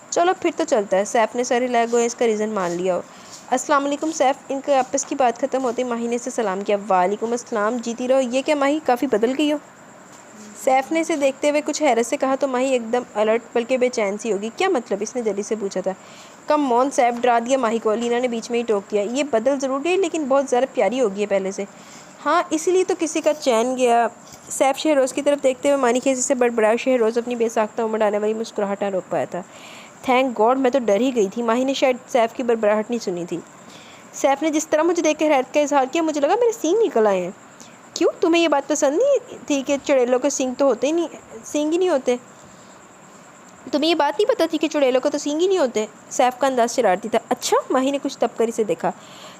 چلو پھر تو چلتا ہے۔ سیف نے سر ہلایا گویا اس کا ریزن مان لیا ہو۔ السلام علیکم سیف۔ ان کے آپس کی بات ختم ہوتے ماہی نے اسے سلام کیا۔ وعلیکم السلام، جیتی رہو۔ یہ کیا ماہی، کافی بدل گئی ہو؟ سیف نے اسے دیکھتے ہوئے کچھ حیرت سے کہا تو ماہی ایک دم الرٹ بلکہ بے چین سی ہوگی۔ کیا مطلب؟ اس نے جلدی سے پوچھا تھا۔ کم آن سیف، ڈرا دیا ماہی کو۔ لینا نے بیچ میں ہی ٹوک دیا، یہ بدل ضرور گئی لیکن بہت زیادہ پیاری ہوگی ہے پہلے سے۔ ہاں اسی لیے تو کسی کا چین گیا۔ سیف شہروز کی طرف دیکھتے ہوئے مانی خیزی سے بڑبڑایا۔ شہروز اپنی بے ساختہ امڑ آنے والی مسکراہٹ نہ روک پایا تھا۔ تھینک گاڈ، میں تو ڈر ہی گئی تھی۔ ماہی نے شاید سیف کی بڑبڑاہٹ نہیں سنی تھی۔ سیف نے جس طرح مجھے دیکھ کے حیرت کا اظہار کیا، مجھے لگا میرے سینگ نکل آئے ہیں۔ کیوں، تمہیں یہ بات پسند نہیں تھی کہ چڑیلوں کے سینگ تو ہوتے ہی نہیں، سینگ ہی نہیں ہوتے؟ تمہیں یہ بات نہیں پتہ تھی کہ چڑیلوں کو تو سینگ ہی نہیں ہوتے؟ سیف کا انداز شرارتی تھا۔ اچھا، ماہی نے کچھ تب کر اسے دیکھا۔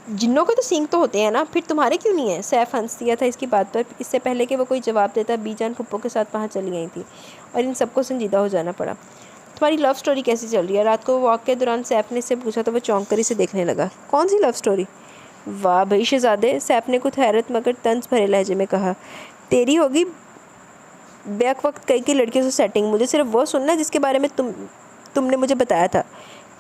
جنوں کے تو سینگ تو ہوتے ہیں نا، پھر تمہارے کیوں نہیں ہیں؟ سیف ہنس دیا تھا اس کی بات پر۔ اس سے پہلے کہ وہ کوئی جواب دیتا، بی جان پھپھو کے ساتھ وہاں چلی گئی تھی اور ان سب کو سنجیدہ ہو جانا پڑا۔ تمہاری لو سٹوری کیسی چل رہی ہے؟ رات کو واک کے دوران سیف نے اس سے پوچھا تو وہ چونک کر اسے دیکھنے لگا۔ کون سی لو سٹوری؟ واہ بھائی شہزادے، سیف نے کچھ حیرت مگر طنز بھرے لہجے میں کہا، تیری ہوگی بیک وقت کئی کی لڑکیوں سے سیٹنگ۔ مجھے صرف وہ سننا ہے جس کے بارے میں تم نے مجھے بتایا تھا۔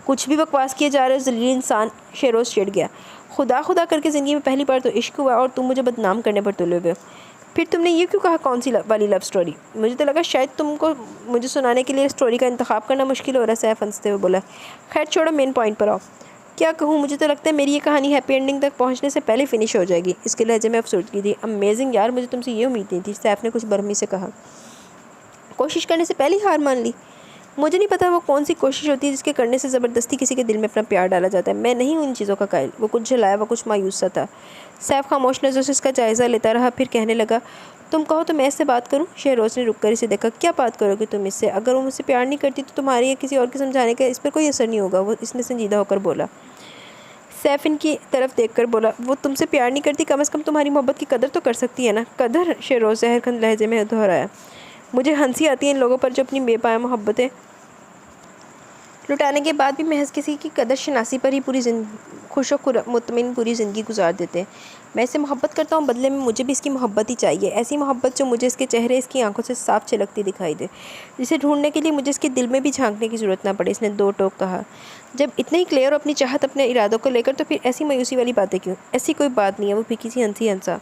کچھ بھی بکواس کیے جا رہے ہو ذلیل انسان۔ شہروز چڑ گیا۔ خدا خدا کر کے زندگی میں پہلی بار تو عشق ہوا اور تم مجھے بدنام کرنے پر تلے ہوئے ہو۔ پھر تم نے یہ کیوں کہا کون سی والی لو سٹوری؟ مجھے تو لگا شاید تم کو مجھے سنانے کے لیے سٹوری کا انتخاب کرنا مشکل ہو رہا ہے۔ سیف ہنستے ہوئے بولا، خیر چھوڑو، مین پوائنٹ پر آؤ۔ کیا کہوں، مجھے تو لگتا ہے میری یہ کہانی ہیپی اینڈنگ تک پہنچنے سے پہلے فنش ہو جائے گی۔ اس کے لہجے میں افسردگی تھی۔ امیزنگ یار، مجھے تم سے یہ امید نہیں تھی۔ سیف نے کچھ برہمی سے کہا، کوشش کرنے سے پہلے ہی ہار مان لی؟ مجھے نہیں پتا وہ کون سی کوشش ہوتی ہے جس کے کرنے سے زبردستی کسی کے دل میں اپنا پیار ڈالا جاتا ہے۔ میں نہیں ہوں ان چیزوں کا قائل۔ وہ کچھ جھلایا، وہ کچھ مایوس سا تھا۔ سیف خاموش نظروں سے اس کا جائزہ لیتا رہا، پھر کہنے لگا، تم کہو تو میں اس سے بات کروں؟ شہروز نے رک کر اسے دیکھا۔ کیا بات کرو گی تم اس سے؟ اگر وہ مجھ سے پیار نہیں کرتی تو تمہارے یا کسی اور کے سمجھانے کا اس پر کوئی اثر نہیں ہوگا۔ اس نے سنجیدہ ہو کر بولا۔ سیف ان کی طرف دیکھ کر بولا، وہ تم سے پیار نہیں کرتی، کم از کم تمہاری محبت کی قدر تو کر سکتی ہے نا؟ قدر؟ شہروز زہر کھند لہجے میں دہرایا۔ مجھے ہنسی آتی ہے ان لوگوں پر جو اپنی بے پایہ محبتیں لٹانے کے بعد بھی محض کسی کی قدر شناسی پر ہی خوش و مطمئن پوری زندگی گزار دیتے ہیں۔ میں اس سے محبت کرتا ہوں، بدلے میں مجھے بھی اس کی محبت ہی چاہیے، ایسی محبت جو مجھے اس کے چہرے، اس کی آنکھوں سے صاف چلکتی دکھائی دے، جسے ڈھونڈنے کے لیے مجھے اس کے دل میں بھی جھانکنے کی ضرورت نہ پڑے۔ اس نے دو ٹوک کہا، جب اتنے ہی کلیئر ہو اپنی چاہت اپنے ارادوں کو لے کر تو پھر ایسی مایوسی والی باتیں کیوں؟ ایسی کوئی بات نہیں ہے۔ وہ پھیکی سی ہنسا۔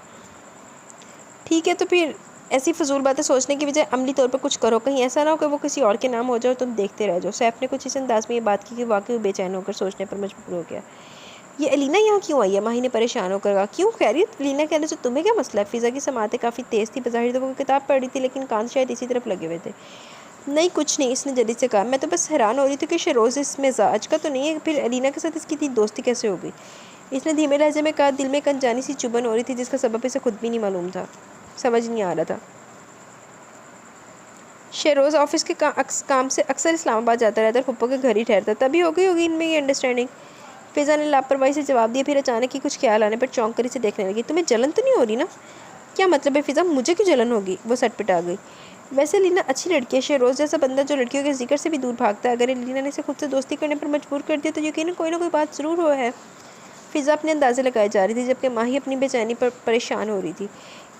ٹھیک ہے تو پھر ایسی فضول باتیں سوچنے کی بجائے عملی طور پر کچھ کرو، کہیں ایسا نہ ہو کہ وہ کسی اور کے نام ہو جائے اور تم دیکھتے رہ جاؤ۔ سیف نے کچھ اس انداز میں یہ بات کی کہ واقعی بے چین ہو کر سوچنے پر مجبور ہو گیا۔ یہ علینا یہاں کیوں آئی ہے؟ ماہی نے پریشان ہو کر کہا، کیوں خیریت؟ علینا کہنے سے تمہیں کیا مسئلہ ہے؟ فضا کی سماعتیں کافی تیز تھی، بظاہر تو وہ کتاب پڑھ رہی تھی لیکن کان شاید اسی طرف لگے ہوئے تھے۔ نہیں کچھ نہیں، اس نے جلدی سے کہا، میں تو بس حیران ہو رہی تھی کہ شہروز اس مزاج کا تو نہیں ہے، پھر علینا کے ساتھ اس کی دوستی کیسے ہو گئی؟ اس نے دھیمے لہجے میں کہا، دل میں ایک انجانی سی چبھن ہو رہی تھی جس کا سبب اسے خود بھی نہیں معلوم تھا، سمجھ نہیں آ رہا تھا۔ شہروز آفس کے کام سے اکثر اسلام آباد جاتا رہتا اور پھپھو کے گھر ہی ٹھہرتا، تبھی ہو گئی ہوگی ان میں یہ انڈرسٹینڈنگ۔ فضا نے لاپرواہی سے جواب دیا، پھر اچانک ہی کچھ خیال آنے پر چونک کر اسے دیکھنے لگی۔ تمہیں جلن تو نہیں ہو رہی نا؟ کیا مطلب ہے فضا؟ مجھے کیوں جلن ہوگی؟ وہ سٹ پٹا گئی۔ ویسے لینا اچھی لڑکی ہے، شہروز جیسا بندہ جو لڑکیوں کے ذکر سے بھی دور بھاگتا ہے، اگر لینا نے اسے خود سے دوستی کرنے پر مجبور کر دیا تو یقیناً کوئی نہ کوئی بات ضرور ہو ہے۔ فضا اپنے اندازے لگائے جا رہی تھی جبکہ ماہی اپنی بے چینی پر پریشان ہو رہی تھی۔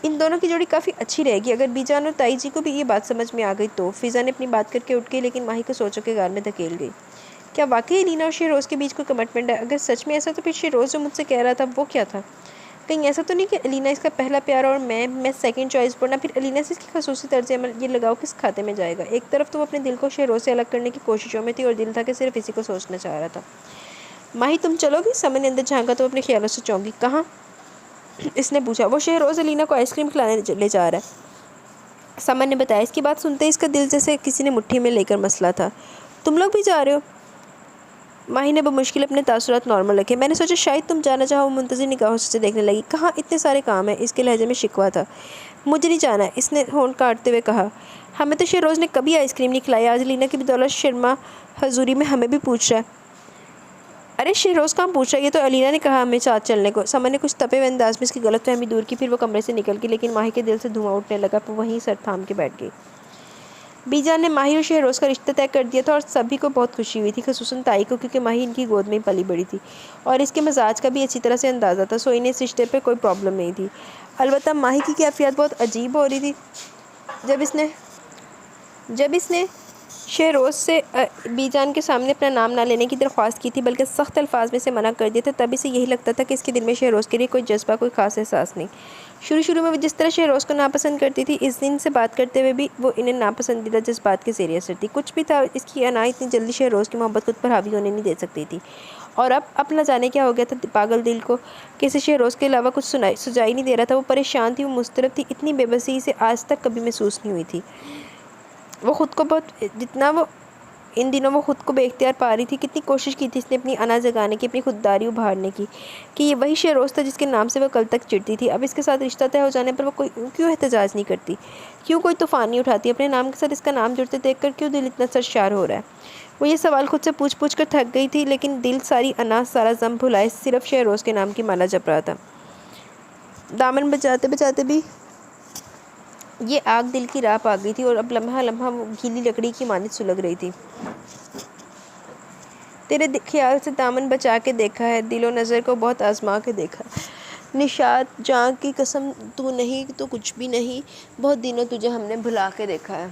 ان دونوں کی جوڑی کافی اچھی رہے گی اگر بی جان اور تائی جی کو بھی یہ بات سمجھ میں آ گئی تو۔ فضا نے اپنی بات کر کے اٹھ گئی لیکن ماہی کو سوچوں کے غار میں دھکیل گئی۔ کیا واقعی لینا اور شہروز کے بیچ کوئی کمٹمنٹ ہے؟ اگر سچ میں ایسا تو پھر شہروز جو مجھ سے کہہ رہا تھا وہ کیا تھا؟ کہیں ایسا تو نہیں کہ علینا اس کا پہلا پیار اور میں سیکنڈ چوائس ورنہ پھر علینا سے اس کی خصوصی طرز عمل یہ لگاؤ کس کھاتے میں جائے گا؟ ایک طرف تو وہ اپنے دل کو شہروز سے الگ کرنے کی کوششوں میں تھی اور دل تھا کہ صرف اسی کو سوچنا چاہ رہا تھا۔ ماہی تم چلو گی؟ سمے نے اندر جھانکا تو اپنے خیالوں سے چونکی۔ کہاں؟ اس نے پوچھا۔ وہ شہروز علینا کو آئس کریم کھلانے لے جا رہا ہے۔ سمن نے بتایا۔ اس کی بات سنتے اس کا دل جیسے کسی نے مٹھی میں لے کر مسئلہ تھا۔ تم لوگ بھی جا رہے ہو؟ ماہی نے بمشکل اپنے تاثرات نارمل رکھے۔ میں نے سوچا شاید تم جانا چاہو۔ وہ منتظر نگاہوں سے دیکھنے لگی۔ کہاں اتنے سارے کام ہیں؟ اس کے لہجے میں شکوہ تھا۔ مجھے نہیں جانا ہے، اس نے ہونٹ کاٹتے ہوئے کہا۔ ہمیں تو شہروز نے کبھی آئس کریم نہیں کھلائی، آج لینا کی بدولت شرما حضوری میں ہمیں بھی پوچھ رہا ہے۔ ارے شہروز کہاں پوچھ رہا ہے، یہ تو علینا نے کہا ہمیں ساتھ چلنے کو۔ سمن نے کچھ تپے ہوئے انداز میں اس کی غلط فہمی دور کی، پھر وہ کمرے سے نکل گئی، لیکن ماہی کے دل سے دھواں اٹھنے لگا، وہ وہیں سر تھام کے بیٹھ گئی۔ بی جان نے ماہی اور شہروز کا رشتہ طے کر دیا تھا اور سبھی کو بہت خوشی ہوئی تھی، خصوصاً تائی کو، کیونکہ ماہی ان کی گود میں ہی پلی بڑی تھی اور اس کے مزاج کا بھی اچھی طرح سے اندازہ تھا، سو انہیں اس رشتے پہ کوئی پرابلم نہیں تھی۔ البتہ ماہی کی کیفیت بہت عجیب ہو رہی تھی۔ جب اس نے شہروز سے بی جان کے سامنے اپنا نام نہ لینے کی درخواست کی تھی، بلکہ سخت الفاظ میں اسے منع کر دیا تھا، تب اسے یہی لگتا تھا کہ اس کے دل میں شہروز کے لیے کوئی جذبہ، کوئی خاص احساس نہیں۔ شروع میں وہ جس طرح شہروز کو ناپسند کرتی تھی، اس دن سے بات کرتے ہوئے بھی وہ انہیں ناپسندیدہ جذبات کے زیر اثر تھی۔ کچھ بھی تھا، اس کی انا اتنی جلدی شہروز کی محبت خود پر حاوی ہونے نہیں دے سکتی تھی، اور اب نہ جانے کیا ہو گیا تھا پاگل دل کو کہ اسے شہروز کے علاوہ کچھ سجائی نہیں دے رہا تھا۔ وہ پریشان تھی، وہ مضطرب تھی، اتنی بے بسی اسے آج تک کبھی محسوس نہیں ہوئی تھی۔ ان دنوں وہ خود کو بے اختیار پا رہی تھی۔ کتنی کوشش کی تھی اس نے اپنی انا جگانے کی، اپنی خودداری ابھارنے کی، کہ یہ وہی شہروز تھا جس کے نام سے وہ کل تک چڑھتی تھی۔ اب اس کے ساتھ رشتہ طے ہو جانے پر وہ کیوں احتجاج نہیں کرتی، کیوں کوئی طوفان نہیں اٹھاتی؟ اپنے نام کے ساتھ اس کا نام جڑتے دیکھ کر کیوں دل اتنا سرشار ہو رہا ہے؟ وہ یہ سوال خود سے پوچھ کر تھک گئی تھی، لیکن دل ساری انا، سارا ضم بھلائے صرف شہروز کے نام کی مالا جپ رہا تھا۔ دامن بچاتے بچاتے بھی یہ آگ دل کی راہ پا گئی تھی، اور اب لمحہ لمحہ وہ گیلی لکڑی کی مانند سلگ رہی تھی۔ تیرے خیال سے دامن بچا کے دیکھا ہے، دل و نظر کو بہت آزما کے دیکھا ہے، نشاط جاں کی قسم تو نہیں تو کچھ بھی نہیں، بہت دنوں تجھے ہم نے بھلا کے دیکھا ہے۔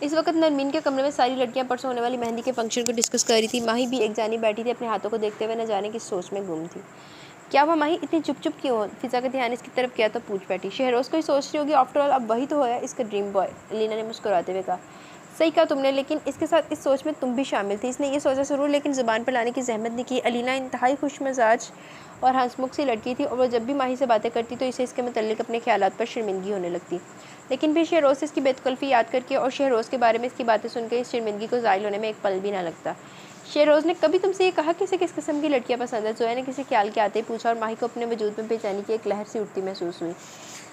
اس وقت نرمین کے کمرے میں ساری لڑکیاں پرسوں ہونے والی مہندی کے فنکشن کو ڈسکس کر رہی تھی۔ ماہی بھی ایک جانب بیٹھی تھی، اپنے ہاتھوں کو دیکھتے ہوئے نہ جانے کس سوچ میں گم تھی۔ کیا ہوا ماہی، اتنی چپ کیوں ہو؟ فضا کا دھیان اس کی طرف کیا تو پوچھ بیٹھی۔ شہروز کو ہی سوچ رہی ہوگی، آفٹر آل اب وہی تو ہے اس کا ڈریم بوائے، لینا نے مسکراتے ہوئے کہا۔ صحیح کہا تم نے، لیکن اس کے ساتھ اس سوچ میں تم بھی شامل تھی۔ اس نے یہ سوچا ضرور، لیکن زبان پر لانے کی زحمت نہیں کی۔ علینا انتہائی خوش مزاج اور ہنس مکھ سی لڑکی تھی، اور وہ جب بھی ماہی سے باتیں کرتی تو اسے اس کے متعلق اپنے خیالات پر شرمندگی ہونے لگتی، لیکن پھر شہروز سے اس کی بے تکلفی یاد کر کے اور شہروز کے بارے میں اس کی باتیں سن کے اس شرمندگی کو زائل ہونے میں ایک پل بھی نہ لگتا۔ شہروز نے کبھی تم سے یہ کہا کہ اسے کس قسم کی لڑکیاں پسند ہیں؟ زویا نے کسی خیال کے آتے ہی پوچھا، اور ماہی کو اپنے وجود میں بے چینی کی ایک لہر سی اٹھتی محسوس ہوئی۔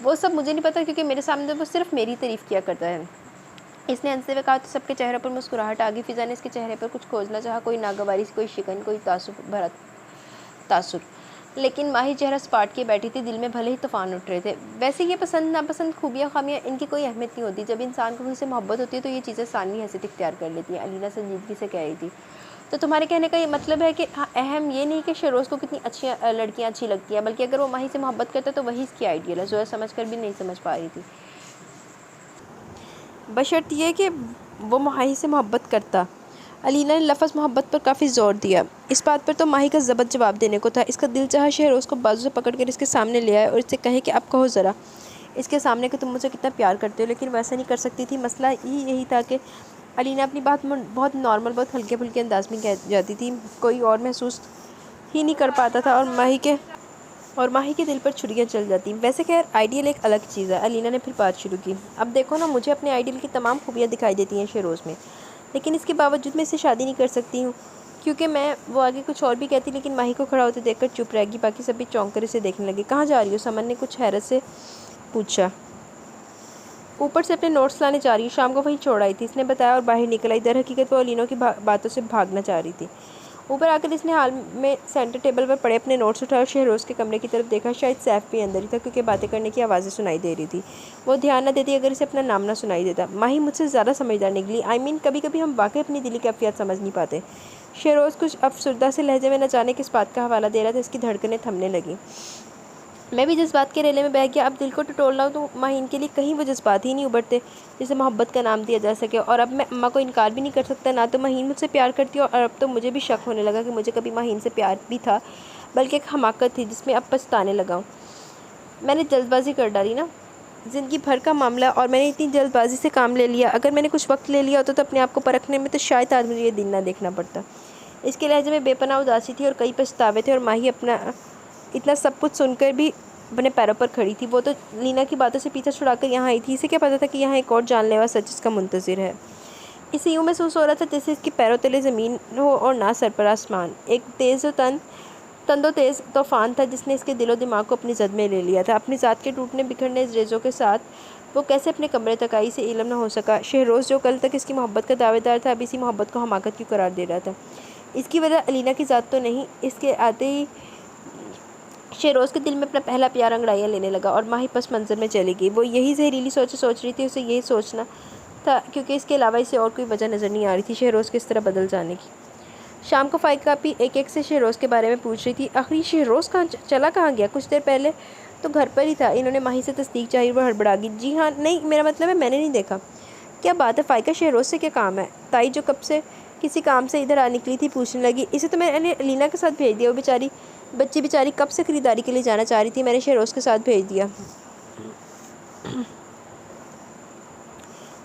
وہ سب مجھے نہیں پتا، کیونکہ میرے سامنے وہ صرف میری تعریف کیا کرتا ہے، اس نے ہنستے ہوئے کہا۔ تو سب کے چہروں پر مسکراہٹ آ گئی۔ فضا نے اس کے چہرے پر کچھ کھوجنا چاہا، کوئی ناگواری، کوئی شکن، کوئی تاثر، لیکن ماہی چہرہ سپاٹ کے بیٹھی تھی، دل میں بھلے ہی طوفان اٹھ رہے تھے۔ ویسے یہ پسند ناپسند، خوبیاں خامیاں، ان کی کوئی اہمیت نہیں ہوتی، جب انسان کو کسی سے محبت ہوتی ہے تو یہ چیزیں ثانوی حیثیت اختیار کر لیتی ہیں، علینا سنجیدگی سے کہہ رہی تھی۔ تو تمہارے کہنے کا یہ مطلب ہے کہ اہم یہ نہیں کہ شہروز کو کتنی لڑکیاں اچھی لگتی ہیں، بلکہ اگر وہ ماہی سے محبت کرتا ہے تو وہی اس کی آئیڈیل ہے۔ زویا سمجھ کر بھی نہیں سمجھ پا رہی تھی، بشرط یہ کہ وہ ماہی سے محبت کرتا۔ علینا نے لفظ محبت پر کافی زور دیا۔ اس بات پر تو ماہی کا ضبط جواب دینے کو تھا۔ اس کا دل چاہا شہروز کو بازو سے پکڑ کر اس کے سامنے لے آئے اور اس سے کہے کہ اب کہو ذرا اس کے سامنے کہ تم مجھے کتنا پیار کرتے ہو، لیکن ویسا نہیں کر سکتی تھی۔ مسئلہ ہی یہی تھا کہ علینا اپنی بات بہت نارمل، بہت ہلکے پھلکے انداز میں کہہ جاتی تھی، کوئی اور محسوس ہی نہیں کر پاتا تھا، اور ماہی کے دل پر چھریاں چل جاتی۔ ویسے خیر آئیڈیل ایک الگ چیز ہے، علینا نے پھر بات شروع کی۔ اب دیکھو نا، مجھے اپنے آئیڈیل کی تمام خوبیاں دکھائی دیتی ہیں شہروز میں، لیکن اس کے باوجود میں اسے شادی نہیں کر سکتی ہوں، کیونکہ وہ آگے کچھ اور بھی کہتی، لیکن ماہی کو کھڑا ہوتے دیکھ کر چپ رہ گئی۔ باقی سب بھی چونک کر اسے دیکھنے لگے۔ کہاں جا رہی ہو؟ سمن نے کچھ حیرت سے پوچھا۔ اوپر سے اپنے نوٹس لانے جا رہی ہوں، شام کو وہیں چھوڑ آئی تھی، اس نے بتایا اور باہر نکل آئی۔ در حقیقت وہ علینوں کی باتوں سے بھاگنا چاہ رہی تھی۔ اوپر آ کر اس نے حال میں سینٹر ٹیبل پر پڑے اپنے نوٹس اٹھائے اور شہروز کے کمرے کی طرف دیکھا۔ شاید سیف بھی اندر ہی تھا، کیونکہ باتیں کرنے کی آوازیں سنائی دے رہی تھی۔ وہ دھیان نہ دیتی اگر اسے اپنا نام نہ سنائی دیتا۔ ماہی مجھ سے زیادہ سمجھدار نکلی، کبھی کبھی ہم واقعی اپنی دلی کیفیات سمجھ نہیں پاتے۔ شہروز کچھ افسردہ سے لہجے میں نہ جانے کس بات کا حوالہ دے رہا تھا، اس کی دھڑکنیں تھمنے لگیں۔ میں بھی جذبات کے ریلے میں بہہ گیا۔ اب دل کو ٹٹولنا ہو تو ماہی ان کے لیے کہیں وہ جذبات ہی نہیں ابھرتے جسے محبت کا نام دیا جا سکے، اور اب میں اماں کو انکار بھی نہیں کر سکتا۔ نہ تو ماہین مجھ سے پیار کرتی اور اب تو مجھے بھی شک ہونے لگا کہ مجھے کبھی ماہین سے پیار بھی تھا، بلکہ ایک حماقت تھی جس میں اب پچھتانے لگا ہوں۔ میں نے جلد بازی کر ڈالی نا، زندگی بھر کا معاملہ، اور میں نے اتنی جلد بازی سے کام لے لیا۔ اگر میں نے کچھ وقت لے لیا ہوتا تو اپنے آپ کو پرکھنے میں، تو شاید آج مجھے یہ دن نہ دیکھنا پڑتا۔ اس کے لہجے میں بے پناہ اداسی تھی اور کئی پچھتاوے تھے، اور ماہی اتنا سب کچھ سن کر بھی اپنے پیروں پر کھڑی تھی۔ وہ تو لینا کی باتوں سے پیچھا چھڑا کر یہاں آئی تھی، اسے کیا پتا تھا کہ یہاں ایک اور جان لیوا سچ اس کا منتظر ہے۔ اسے یوں محسوس ہو رہا تھا جیسے اس کے پیروں تلے زمین ہو اور نہ سر پر آسمان۔ ایک تیز و تند و تیز طوفان تھا جس نے اس کے دل و دماغ کو اپنی زد میں لے لیا تھا۔ اپنی ذات کے ٹوٹنے بکھرنے ریزوں کے ساتھ وہ کیسے اپنے کمرے تک آئی، اسے علم نہ ہو سکا۔ شہروز جو کل تک اس کی محبت کا دعوے دار تھا، اب اسی محبت کو حماقت کیوں قرار دے رہا تھا؟ اس کی وجہ الینا کی ذات تو نہیں۔ اس کے آتے ہی شہروز کے دل میں اپنا پہلا پیار انگڑائیاں لینے لگا اور ماہی پس منظر میں چلی گئی۔ وہ یہی زہریلی سوچ رہی تھی، اسے یہی سوچنا تھا کیونکہ اس کے علاوہ اسے اور کوئی وجہ نظر نہیں آ رہی تھی شہروز کے اس طرح بدل جانے کی۔ شام کو فائقہ آپی ایک ایک سے شہروز کے بارے میں پوچھ رہی تھی۔ آخری شہروز کہاں گیا؟ کچھ دیر پہلے تو گھر پر ہی تھا۔ انہوں نے ماہی سے تصدیق چاہی، وہ ہڑبڑا گئی۔ جی ہاں، نہیں میرا مطلب ہے میں نے نہیں دیکھا۔ کیا بات ہے فائقہ، شہروز سے کیا کام ہے؟ تائی جو کب سے کسی کام سے ادھر آ نکلی تھی پوچھنے لگی۔ اسے تو میں نے الینا کے ساتھ بھیج دیا، وہ بچی بیچاری کب سے خریداری کے لیے جانا چاہ رہی تھی، میں نے شہروز کے ساتھ بھیج دیا۔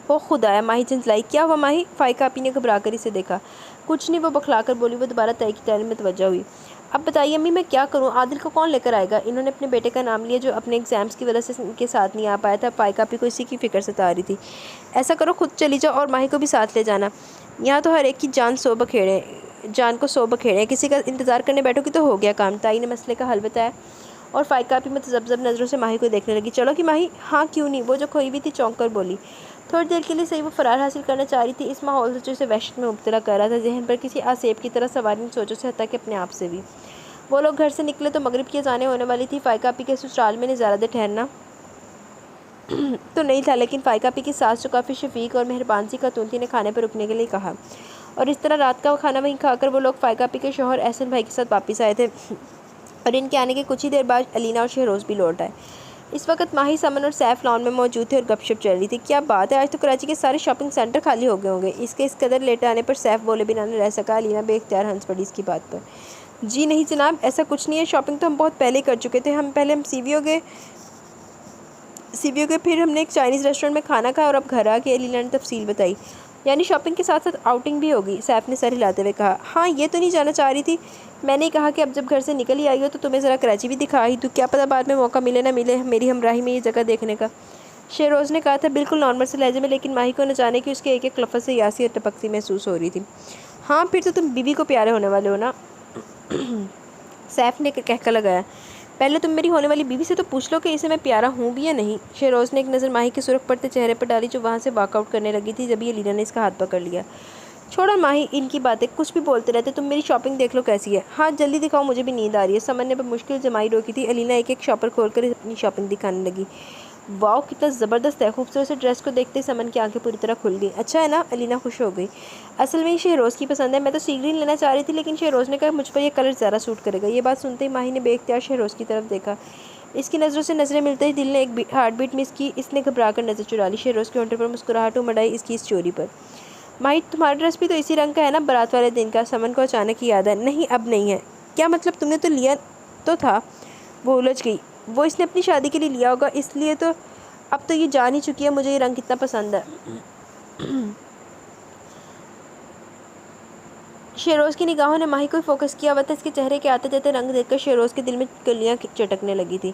او خدایا، ماہی جھنجھلائی۔ کیا ہوا ماہی؟ فائقہ آپی نے گھبرا کر اسے دیکھا۔ کچھ نہیں، وہ بخلا کر بولی۔ وہ دوبارہ تائی کی تعلیم میں توجہ ہوئی۔ اب بتائیے امی میں کیا کروں؟ عادل کو کون لے کر آئے گا؟ انہوں نے اپنے بیٹے کا نام لیا جو اپنے ایگزامز کی وجہ سے ان کے ساتھ نہیں آ پایا تھا۔ فائقہ آپی کو اسی کی فکر ستا رہی تھی۔ ایسا کرو خود چلی جاؤ اور ماہی کو بھی ساتھ لے جانا، یہاں تو ہر ایک کی جان کو سو بکھیڑے، کسی کا انتظار کرنے بیٹھو گی تو ہو گیا کام۔ تائی نے مسئلے کا حل بتایا اور فائقہ آپی متذبذب نظروں سے ماہی کو دیکھنے لگی۔ چلو کہ ماہی؟ ہاں کیوں نہیں، وہ جو کھوئی ہوئی تھی چونک کر بولی۔ تھوڑی دیر کے لیے صحیح وہ فرار حاصل کرنا چاہ رہی تھی، اس ماحول سے جو اسے وحشت میں مبتلا کر رہا تھا، ذہن پر کسی آسیب کی طرح سوار ان سوچوں سے، حتیٰ کہ اپنے آپ سے بھی۔ وہ لوگ گھر سے نکلے تو مغرب کی اذانیں ہونے والی تھی۔ فائقہ آپی کے سسرال میں نے زیادہ دیر ٹھہرنا تو نہیں تھا، لیکن فائقہ آپی کی ساس جو کافی شفیق اور مہربان سی خاتون تھی نے کھانے پر رکنے کے لیے کہا، اور اس طرح رات کا کھانا وہیں کھا کر وہ لوگ فائقہ آپی کے شوہر احسن بھائی کے ساتھ واپس آئے تھے، اور ان کے آنے کے کچھ ہی دیر بعد الینا اور شہروز بھی لوٹ آئے۔ اس وقت ماہی، سمن اور سیف لان میں موجود تھے اور گپ شپ چل رہی تھی۔ کیا بات ہے، آج تو کراچی کے سارے شاپنگ سینٹر خالی ہو گئے ہوں گے؟ اس کے اس قدر لیٹ آنے پر سیف بولے بنا نہ رہ سکا۔ الینا بے اختیار ہنس پڑی اس کی بات پر۔ جی نہیں جناب، ایسا کچھ نہیں ہے، شاپنگ تو ہم بہت پہلے کر چکے تھے۔ پہلے ہم سی وی او گئے، پھر ہم نے ایک چائنیز ریسٹورنٹ میں کھانا کھایا اور اب گھر آ کے۔ الینا نے تفصیل بتائی۔ یعنی شاپنگ کے ساتھ ساتھ آؤٹنگ بھی ہوگی؟ سیف نے سر ہلاتے ہوئے کہا۔ ہاں، یہ تو نہیں جانا چاہ رہی تھی، میں نے کہا کہ اب جب گھر سے نکل ہی آئی ہو تو تمہیں ذرا کراچی بھی دکھا ہی دوں، کیا پتہ بعد میں موقع ملے نہ ملے میری ہمراہی میں یہ جگہ دیکھنے کا۔ شہروز نے کہا تھا بالکل نارمل سے لہجے میں، لیکن ماہی کو نہ جانے کی اس کے ایک ایک لفظ سے یاسی اور ٹپکتی محسوس ہو رہی تھی۔ ہاں پھر تو تم بیوی کو پیارے ہونے والے ہو نا؟ سیف نے کہکا لگایا۔ پہلے تم میری ہونے والی بیوی سے تو پوچھ لو کہ اسے میں پیارا ہوں بھی یا نہیں۔ شہروز نے ایک نظر ماہی کے سرخ پڑتے چہرے پر ڈالی جو وہاں سے واک آؤٹ کرنے لگی تھی، جبھی الینا نے اس کا ہاتھ پکڑ لیا۔ چھوڑو ماہی ان کی باتیں، کچھ بھی بولتے رہتے، تم میری شاپنگ دیکھ لو کیسی ہے۔ ہاں جلدی دکھاؤ، مجھے بھی نیند آ رہی ہے۔ سمن نے بمشکل جمائی روکی تھی۔ الینا ایک ایک شاپر کھول کر اپنی شاپنگ دکھانے لگی۔ واو کتنا زبردست ہے! خوبصورت سے ڈریس کو دیکھتے سمن کی آنکھیں پوری طرح کھل گئی۔ اچھا ہے نا؟ الینا خوش ہو گئی۔ اصل میں یہ شہروز کی پسند ہے، میں تو سی گرین لینا چاہ رہی تھی لیکن شہروز نے کہا مجھ پر یہ کلر زیادہ سوٹ کرے گا۔ یہ بات سنتے ہی ماہی نے بے اختیار شہروز کی طرف دیکھا۔ اس کی نظروں سے نظریں ملتے ہی دل نے ایک ہارٹ بیٹ مس کی۔ اس نے گھبرا کر نظر چرا لی۔ شہروز کے ہونٹوں پر مسکراہٹ امڑ آئی اس کی اس چوری پر۔ ماہی تمہارا ڈریس بھی تو اسی رنگ کا ہے نا بارات والے دن کا؟ سمن کو اچانک ہی یاد ہے۔ نہیں اب نہیں ہے۔ کیا مطلب؟ تم نے تو لیا تو تھا۔ وہ الجھ گئی۔ وہ اس نے اپنی شادی کے لیے لیا ہوگا، اس لیے تو اب تو یہ جان ہی چکی ہے مجھے یہ رنگ کتنا پسند ہے۔ شہروز کی نگاہوں نے ماہی کو فوکس کیا ہوا تھا۔ اس کے چہرے کے آتے جاتے رنگ دیکھ کر شہروز کے دل میں کلیاں چٹکنے لگی تھی۔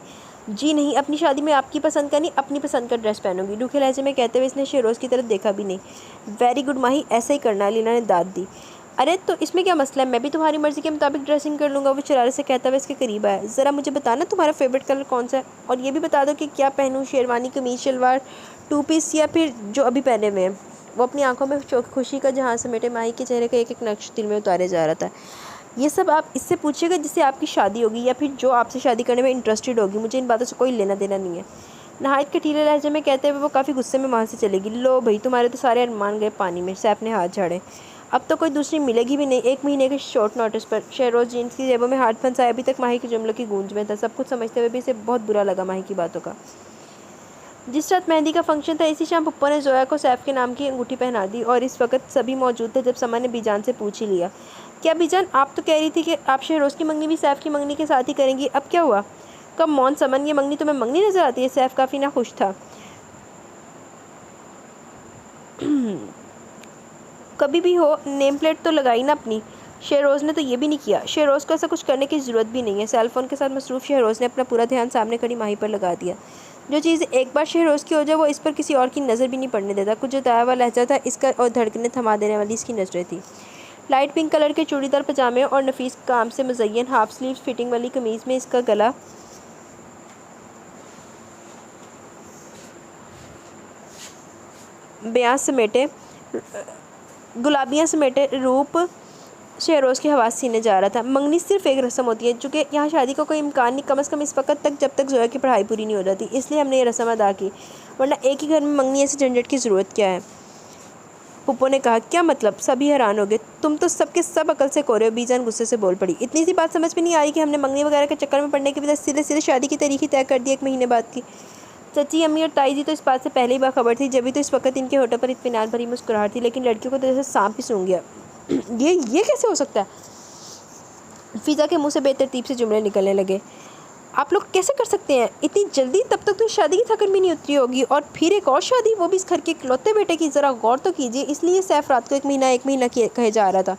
جی نہیں، اپنی شادی میں آپ کی پسند کا نہیں، اپنی پسند کا ڈریس پہنوں گی، روکھے لہجے میں کہتے ہوئے اس نے شہروز کی طرف دیکھا بھی نہیں۔ ویری گڈ ماہی، ایسا ہی کرنا، الینا نے داد دی۔ ارے تو اس میں کیا مسئلہ ہے، میں بھی تمہاری مرضی کے مطابق ڈریسنگ کر لوں گا، وہ شرارت سے کہتا ہوا اس کے قریب آیا۔ ذرا مجھے بتانا تمہارا فیوریٹ کلر کون سا ہے، اور یہ بھی بتا دو کہ کیا پہنوں، شیروانی، قمیض، شلوار، ٹو پیس یا پھر جو ابھی پہنے ہوئے ہیں۔ وہ اپنی آنکھوں میں خوشی کا جہاں سمیٹے ماہی کے چہرے کا ایک ایک نقش دل میں اتارے جا رہا تھا۔ یہ سب آپ اس سے پوچھیے گا جس سے آپ کی شادی ہوگی یا پھر جو آپ سے شادی کرنے میں انٹرسٹڈ ہوگی، مجھے ان باتوں سے کوئی لینا دینا نہیں ہے۔ نہایت کٹھیلے لہجے میں کہتے ہوئے وہ کافی غصے میں وہاں سے چلے گی۔ لو بھائی، تمہارے تو سارے ارمان گئے پانی میں۔ سیف نے ہاتھ جھاڑے۔ اب تو کوئی دوسری ملے گی بھی نہیں، 1 مہینے کے شارٹ نوٹس پر۔ شہروز جینس کی جیبوں میں ہاتھ پھنسائے ابھی تک ماہی کے جملوں کی گونج میں تھا۔ سب کچھ سمجھتے ہوئے بھی اسے بہت برا لگا ماہی کی باتوں کا۔ جس رات مہندی کا فنکشن تھا، اسی شام پھپھو نے زویا کو سیف کے نام کی انگوٹھی پہنا دی، اور اس وقت سبھی موجود تھے جب سمن نے بی جان سے پوچھ ہی لیا۔ کیا بی جان، آپ تو کہہ رہی تھی کہ آپ شہروز کی منگنی بھی سیف کی منگنی کے ساتھ ہی کریں گی، اب کیا ہوا؟ کم آن سمن، یہ منگنی تمہیں منگنی نظر آتی ہے؟ سیف کافی ناخوش تھا۔ کبھی بھی ہو، نیم پلیٹ تو لگائی نا اپنی۔ شہروز نے تو یہ بھی نہیں کیا۔ شہروز کو ایسا کچھ کرنے کی ضرورت بھی نہیں ہے۔ سیل فون کے ساتھ مصروف شہروز نے اپنا پورا دھیان سامنے کھڑی ماہی پر لگا دیا۔ جو چیز ایک بار شہروز کی ہو جائے وہ اس پر کسی اور کی نظر بھی نہیں پڑنے دیتا۔ کچھ جتایا ہوا لہجہ تھا اس کا اور دھڑکنیں تھما دینے والی اس کی نظریں تھیں۔ لائٹ پنک کلر کے چوڑی دار پجامے اور نفیس کام سے مزین ہاف سلیو فٹنگ والی قمیض میں اس کا گلا گلابیاں سمیٹے روپ شہروز کے حواس سینے جا رہا تھا۔ منگنی صرف ایک رسم ہوتی ہے، چونکہ یہاں شادی کا کوئی امکان نہیں، کم از کم اس وقت تک جب تک زویا کی پڑھائی پوری نہیں ہو جاتی، اس لیے ہم نے یہ رسم ادا کی، ورنہ ایک ہی گھر میں منگنی ایسے جھنجھٹ کی ضرورت کیا ہے؟ پھپھو نے کہا۔ کیا مطلب؟ سبھی حیران ہو گئے۔ تم تو سب کے سب عقل سے کھو رہے ہو، بی جان غصے سے بول پڑی۔ اتنی سی بات سمجھ میں نہیں آ رہی کہ ہم نے منگنی وغیرہ کے چکر میں پڑنے کے بجائے سیدھے شادی کی تاریخ ہی طے کر دی 1 مہینے بعد کی۔ چچی، امی اور تائی جی تو اس بات سے پہلے ہی باخبر تھی، جبھی تو اس وقت ان کے ہونٹوں پر اطمینان بھری مسکراہٹ تھی، لیکن لڑکیوں کو تو جیسے سانپ ہی سونگھ گیا۔ یہ کیسے ہو سکتا ہے؟ فضا کے منہ سے بے ترتیب سے جملے نکلنے لگے۔ آپ لوگ کیسے کر سکتے ہیں اتنی جلدی؟ تب تک تو شادی کی تھکن بھی نہیں اتری ہوگی، اور پھر ایک اور شادی، وہ بھی اس گھر کے اکلوتے بیٹے کی۔ ذرا غور تو کیجیے، اس لیے سیف رات کو 1 مہینہ کہے جا رہا تھا۔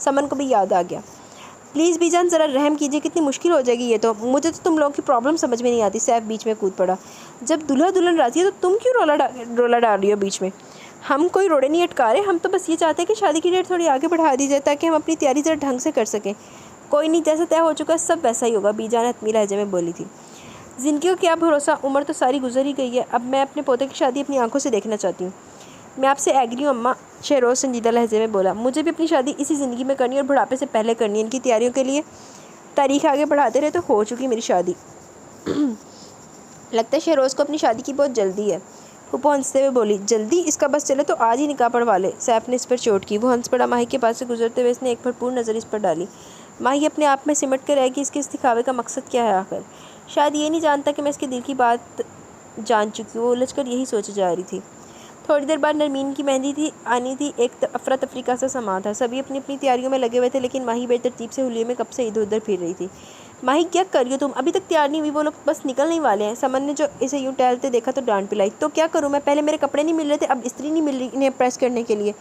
سمن کو بھی یاد آ گیا۔ پلیز بی جان ذرا رحم کیجیے، کتنی مشکل ہو جائے گی یہ تو۔ مجھے تو تم لوگوں کی پرابلم سمجھ میں نہیں آتی۔ سیف بیچ میں کود پڑا۔ جب دلہا دلہن راضی ہے تو تم کیوں رولا ڈال رہی ہو بیچ میں؟ ہم کوئی روڑے نہیں اٹکا رہے، ہم تو بس یہ چاہتے ہیں کہ شادی کی ڈیٹ تھوڑی آگے بڑھا دی جائے تاکہ ہم اپنی تیاری ذرا ڈھنگ سے کر سکیں۔ کوئی نہیں، جیسا طے ہو چکا ہے سب ویسا ہی ہوگا، بی جان حتمی لہجے میں بولی تھی۔ زندگی کو کیا بھروسہ، عمر تو ساری گزر ہی گئی ہے، اب میں اپنے پوتے کی شادی اپنی آنکھوں سے دیکھنا چاہتی ہوں۔ میں آپ سے ایگری ہوں اماں، شہروز سنجیدہ لہجے میں بولا۔ مجھے بھی اپنی شادی اسی زندگی میں کرنی ہے اور بڑھاپے سے پہلے کرنی ہے۔ ان کی تیاریوں کے لیے تاریخ آگے بڑھاتے رہے تو ہو چکی میری شادی۔ لگتا ہے شہروز کو اپنی شادی کی بہت جلدی ہے، پھپھو ہنستے ہوئے بولی۔ جلدی؟ اس کا بس چلے تو آج ہی نکاح پڑھوا لے۔ سیف نے اس پر چوٹ کی۔ وہ ہنس پڑا۔ ماہی کے پاس سے گزرتے ہوئے اس نے ایک بھرپور نظر اس پر ڈالی۔ ماہی اپنے آپ میں سمٹ کر رہ گئی، اس کے اس دکھاوے کا مقصد کیا ہے آخر؟ شاید یہ نہیں جانتا کہ میں اس کے دل کی بات جان چکی ہوں، وہ الجھ کر یہی سوچے جا رہی تھی۔ تھوڑی دیر بعد نرمین کی مہندی آنی تھی، ایک افراتفری کا سا سما تھا، سبھی اپنی اپنی تیاریوں میں لگے ہوئے تھے، لیکن ماہی بے ترتیب سے حلیے میں کب سے ادھر ادھر پھر رہی تھی۔ ماہی کیا کر رہی ہو تم؟ ابھی تک تیار نہیں ہوئی؟ وہ لوگ بس نکلنے ہی والے ہیں۔ سمن نے جو اسے یوں ٹہلتے دیکھا تو ڈانٹ پلائی۔ تو کیا کروں میں؟ پہلے میرے کپڑے نہیں مل رہے تھے، اب استری نہیں مل رہی انہیں پریس کرنے کے لیے۔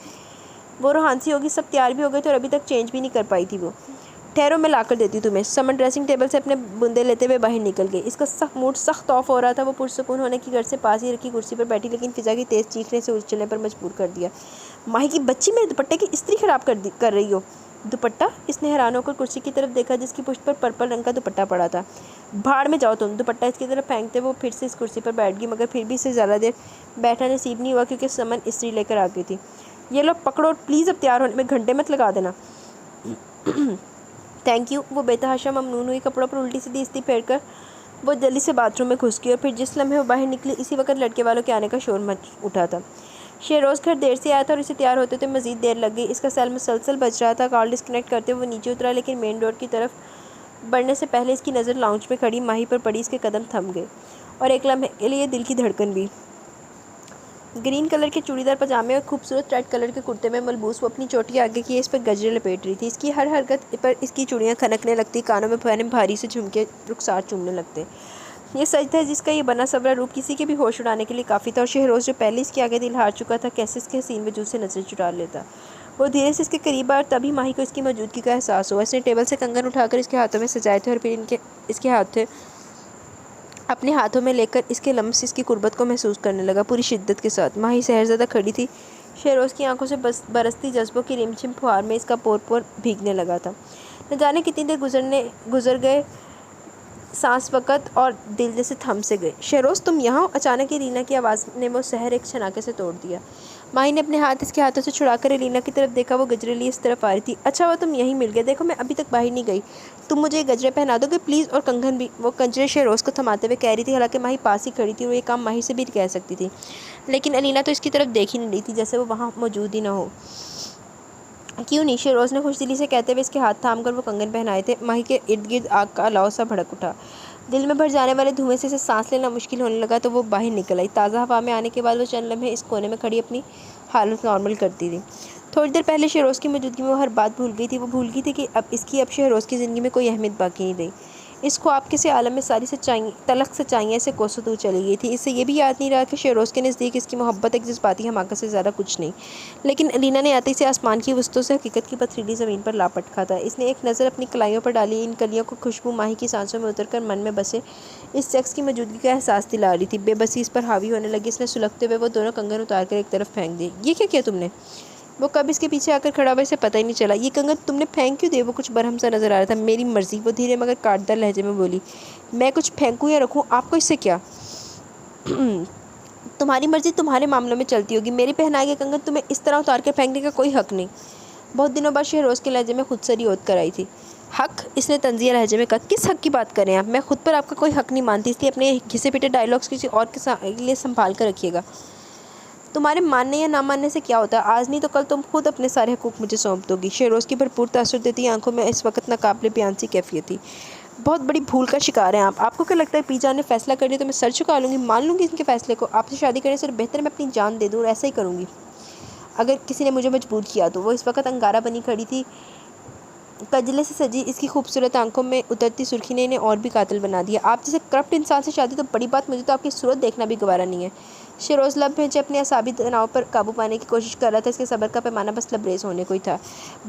وہ روحانسی ہوگی، سب تیار بھی ہو گئے تھے اور ابھی تک چینج بھی نہیں کر پائی تھی وہ۔ ٹھہرو میں لا کر دیتی ہوں تمہیں۔ سمن ڈریسنگ ٹیبل سے اپنے بندے لیتے ہوئے باہر نکل گئی۔ اس کا موڈ سخت آف ہو رہا تھا۔ وہ پرسکون ہونے کی غرض سے پاس ہی رکھی کرسی پر بیٹھی، لیکن فضا کی تیز چیخنے سے اچھلنے پر مجبور کر دیا۔ ماہی کی بچی، میرے دوپٹے کی استری خراب کر رہی ہو۔ دوپٹہ؟ اس نے حیران ہو کر کرسی کی طرف دیکھا جس کی پشت پر پرپل رنگ کا دوپٹہ پڑا تھا۔ بھاڑ میں جاؤ تم۔ دوپٹہ اس کی طرف پھینکتے وہ پھر سے اس کرسی پر بیٹھ گئی، مگر پھر بھی اسے زیادہ دیر بیٹھنا نصیب نہیں ہوا کیونکہ سمن استری لے کر آ گئی تھی۔ یہ لو پکڑو اور پلیز اب تیار ہونے میں گھنٹے مت لگا دینا۔ Thank you. وہ بے تحاشا ممنون ہوئی۔ کپڑوں پر الٹی سیدھی استری پھیر کر وہ جلدی سے باتھ روم میں گھس گئی، اور پھر جس لمحے وہ باہر نکلی اسی وقت لڑکے والوں کے آنے کا شور مچ اٹھا تھا۔ شہروز گھر دیر سے آیا تھا اور اسے تیار ہوتے ہوئے مزید دیر لگ گئی۔ اس کا سیل مسلسل بج رہا تھا۔ کال ڈسکنیکٹ کرتے ہوئے وہ نیچے اترا، لیکن مین ڈور کی طرف بڑھنے سے پہلے اس کی نظر لاؤنج میں کھڑی ماہی پر پڑی۔ اس کے قدم تھم گئے اور ایک لمحے کے لیے دل کی دھڑکن بھی۔ گرین کلر کے چوڑی دار پجامے اور خوبصورت ریڈ کلر کے کرتے میں ملبوس وہ اپنی چوٹی آگے کیے اس پر گجرے لپیٹ رہی تھی۔ اس کی ہر حرکت پر اس کی چوڑیاں کھنکنے لگتی، کانوں میں پہنے بھاری سے جھمکے رخسار چومنے لگتے۔ یہ سچ تھا جس کا یہ بنا سبرا روپ کسی کے بھی ہوش اڑانے کے لیے کافی تھا، اور شہروز جو پہلے اس کے آگے دل ہار چکا تھا کیسے اس کے حسین وجود سے نظریں چرا لیتا۔ وہ دھیرے سے اس کے قریب آیا اور تبھی ماہی کو اس کی موجودگی کا احساس ہوا۔ اس نے ٹیبل سے کنگن اٹھا کر اس کے ہاتھوں میں سجائے تھے اور پھر اس کے ہاتھوں اپنے ہاتھوں میں لے کر اس کے لمس اس کی قربت کو محسوس کرنے لگا پوری شدت کے ساتھ۔ ماہی سحرزدہ کھڑی تھی، شہروز کی آنکھوں سے برستی جذبوں کی رمجھم پھوار میں اس کا پور پور بھیگنے لگا تھا۔ نہ جانے کتنی دیر گزر گئے، سانس وقت اور دل جیسے تھم سے گئے۔ شہروز تم یہاں ہو؟ اچانک الینا کی آواز نے وہ سحر ایک چھناکے سے توڑ دیا۔ ماہی نے اپنے ہاتھ اس کے ہاتھوں سے چھڑا کر الینا کی طرف دیکھا، وہ گجرے لیے اس طرف آ رہی تھی۔ اچھا ہوا تم یہیں مل گئے، دیکھو میں ابھی تک باہر نہیں گئی، تم مجھے یہ گجرے پہنا دو گے پلیز، اور کنگن بھی؟ وہ گجرے شہروز کو تھماتے ہوئے کہہ رہی تھی، حالانکہ ماہی پاس ہی کھڑی تھی اور یہ کام ماہی سے بھی کہہ سکتی تھی، لیکن الینا تو اس کی طرف دیکھ ہی نہیں رہی تھی، جیسے وہ وہاں موجود ہی نہ ہو۔ کیوں نہیں؟ شہروز نے خوش دلی سے کہتے ہوئے اس کے ہاتھ تھام کر وہ کنگن پہنائے تھے۔ ماہی کے ارد گرد آگ کا الاؤ سا بھڑک اٹھا، دل میں بھر جانے والے دھوئیں سے اسے سانس لینا مشکل ہونے لگا، تو وہ باہر نکل آئی۔ تازہ ہوا میں آنے کے بعد وہ چند لمحے اس کونے میں کھڑی اپنی حالت نارمل کرتی رہی۔ تھوڑی دیر پہلے شہروز کی موجودگی میں وہ ہر بات بھول گئی تھی، وہ بھول گئی تھی کہ اب شہروز کی زندگی میں کوئی اہمیت باقی نہیں رہی۔ اس خواب کے سے عالم میں ساری تلخ سچائیاں سے کوسوں دور چلی گئی تھی۔ اسے یہ بھی یاد نہیں رہا کہ شہروز کے نزدیک اس کی محبت ایک جذباتی حماقت سے زیادہ کچھ نہیں، لیکن الینا نے آتے سے آسمان کی وسطوں سے حقیقت کی پتھریلی زمین پر لاپٹ کھا تھا۔ اس نے ایک نظر اپنی کلائیوں پر ڈالی، ان کلیوں کو خوشبو ماہی کی سانسوں میں اتر کر من میں بسے اس شخص کی موجودگی کا احساس دلا رہی تھی۔ بے بسی اس پر حاوی ہونے لگی۔ اس نے سلگتے ہوئے وہ دونوں کنگن اتار کر ایک طرف پھینک دیے۔ یہ کیا کیا تم نے؟ وہ کب اس کے پیچھے آ کر کھڑا ہوا، اسے پتہ ہی نہیں چلا۔ یہ کنگن تم نے پھینک کیوں دیے؟ وہ کچھ برہم سا نظر آ رہا تھا۔ میری مرضی، وہ دھیرے مگر کاٹدار لہجے میں بولی۔ میں کچھ پھینکوں یا رکھوں، آپ کو اس سے کیا؟ تمہاری مرضی تمہارے معاملوں میں چلتی ہوگی، میرے پہنائے گئے کنگن تمہیں اس طرح اتار کر پھینکنے کا کوئی حق نہیں۔ بہت دنوں بعد شہروز کے لہجے میں خود سری اوت کر آئی تھی۔ حق؟ اس نے طنزیہ لہجے میں کہا۔ کس حق کی بات کریں آپ؟ میں خود پر آپ کا کوئی حق نہیں مانتی، اس لیے اپنے گھسے پیٹے ڈائیلاگس کسی اور کے لیے سنبھال کر رکھیے گا۔ تمہارے ماننے یا نہ ماننے سے کیا ہوتا ہے؟ آج نہیں تو کل تم خود اپنے سارے حقوق مجھے سونپ دو گی۔ شہروز کی بھرپور تاثر دیتی آنکھوں میں اس وقت ناقابل بیان سی کیفیت تھی۔ بہت بڑی بھول کا شکار ہیں آپ کو کیا لگتا ہے پی جان نے فیصلہ کر لیا تو میں سر چکا لوں گی، مان لوں گی ان کے فیصلے کو؟ آپ سے شادی کرنے سے بہتر میں اپنی جان دے دوں، اور ایسا ہی کروں گی اگر کسی نے مجھے مجبور کیا تو۔ وہ اس وقت انگارہ بنی کھڑی تھی، کجلے سے سجی اس کی خوبصورت آنکھوں میں اترتی سرخی نے انہیں اور بھی قاتل بنا دیا۔ آپ جیسے کرپٹ انسان سے شادی تو بڑی بات، مجھے تو آپ کی صورت دیکھنا بھی گوارا نہیں ہے۔ شہروز لب بھینچے اپنے اعصابی تناؤ پر قابو پانے کی کوشش کر رہا تھا۔ اس کے صبر کا پیمانہ بس لبریز ہونے کو ہی تھا۔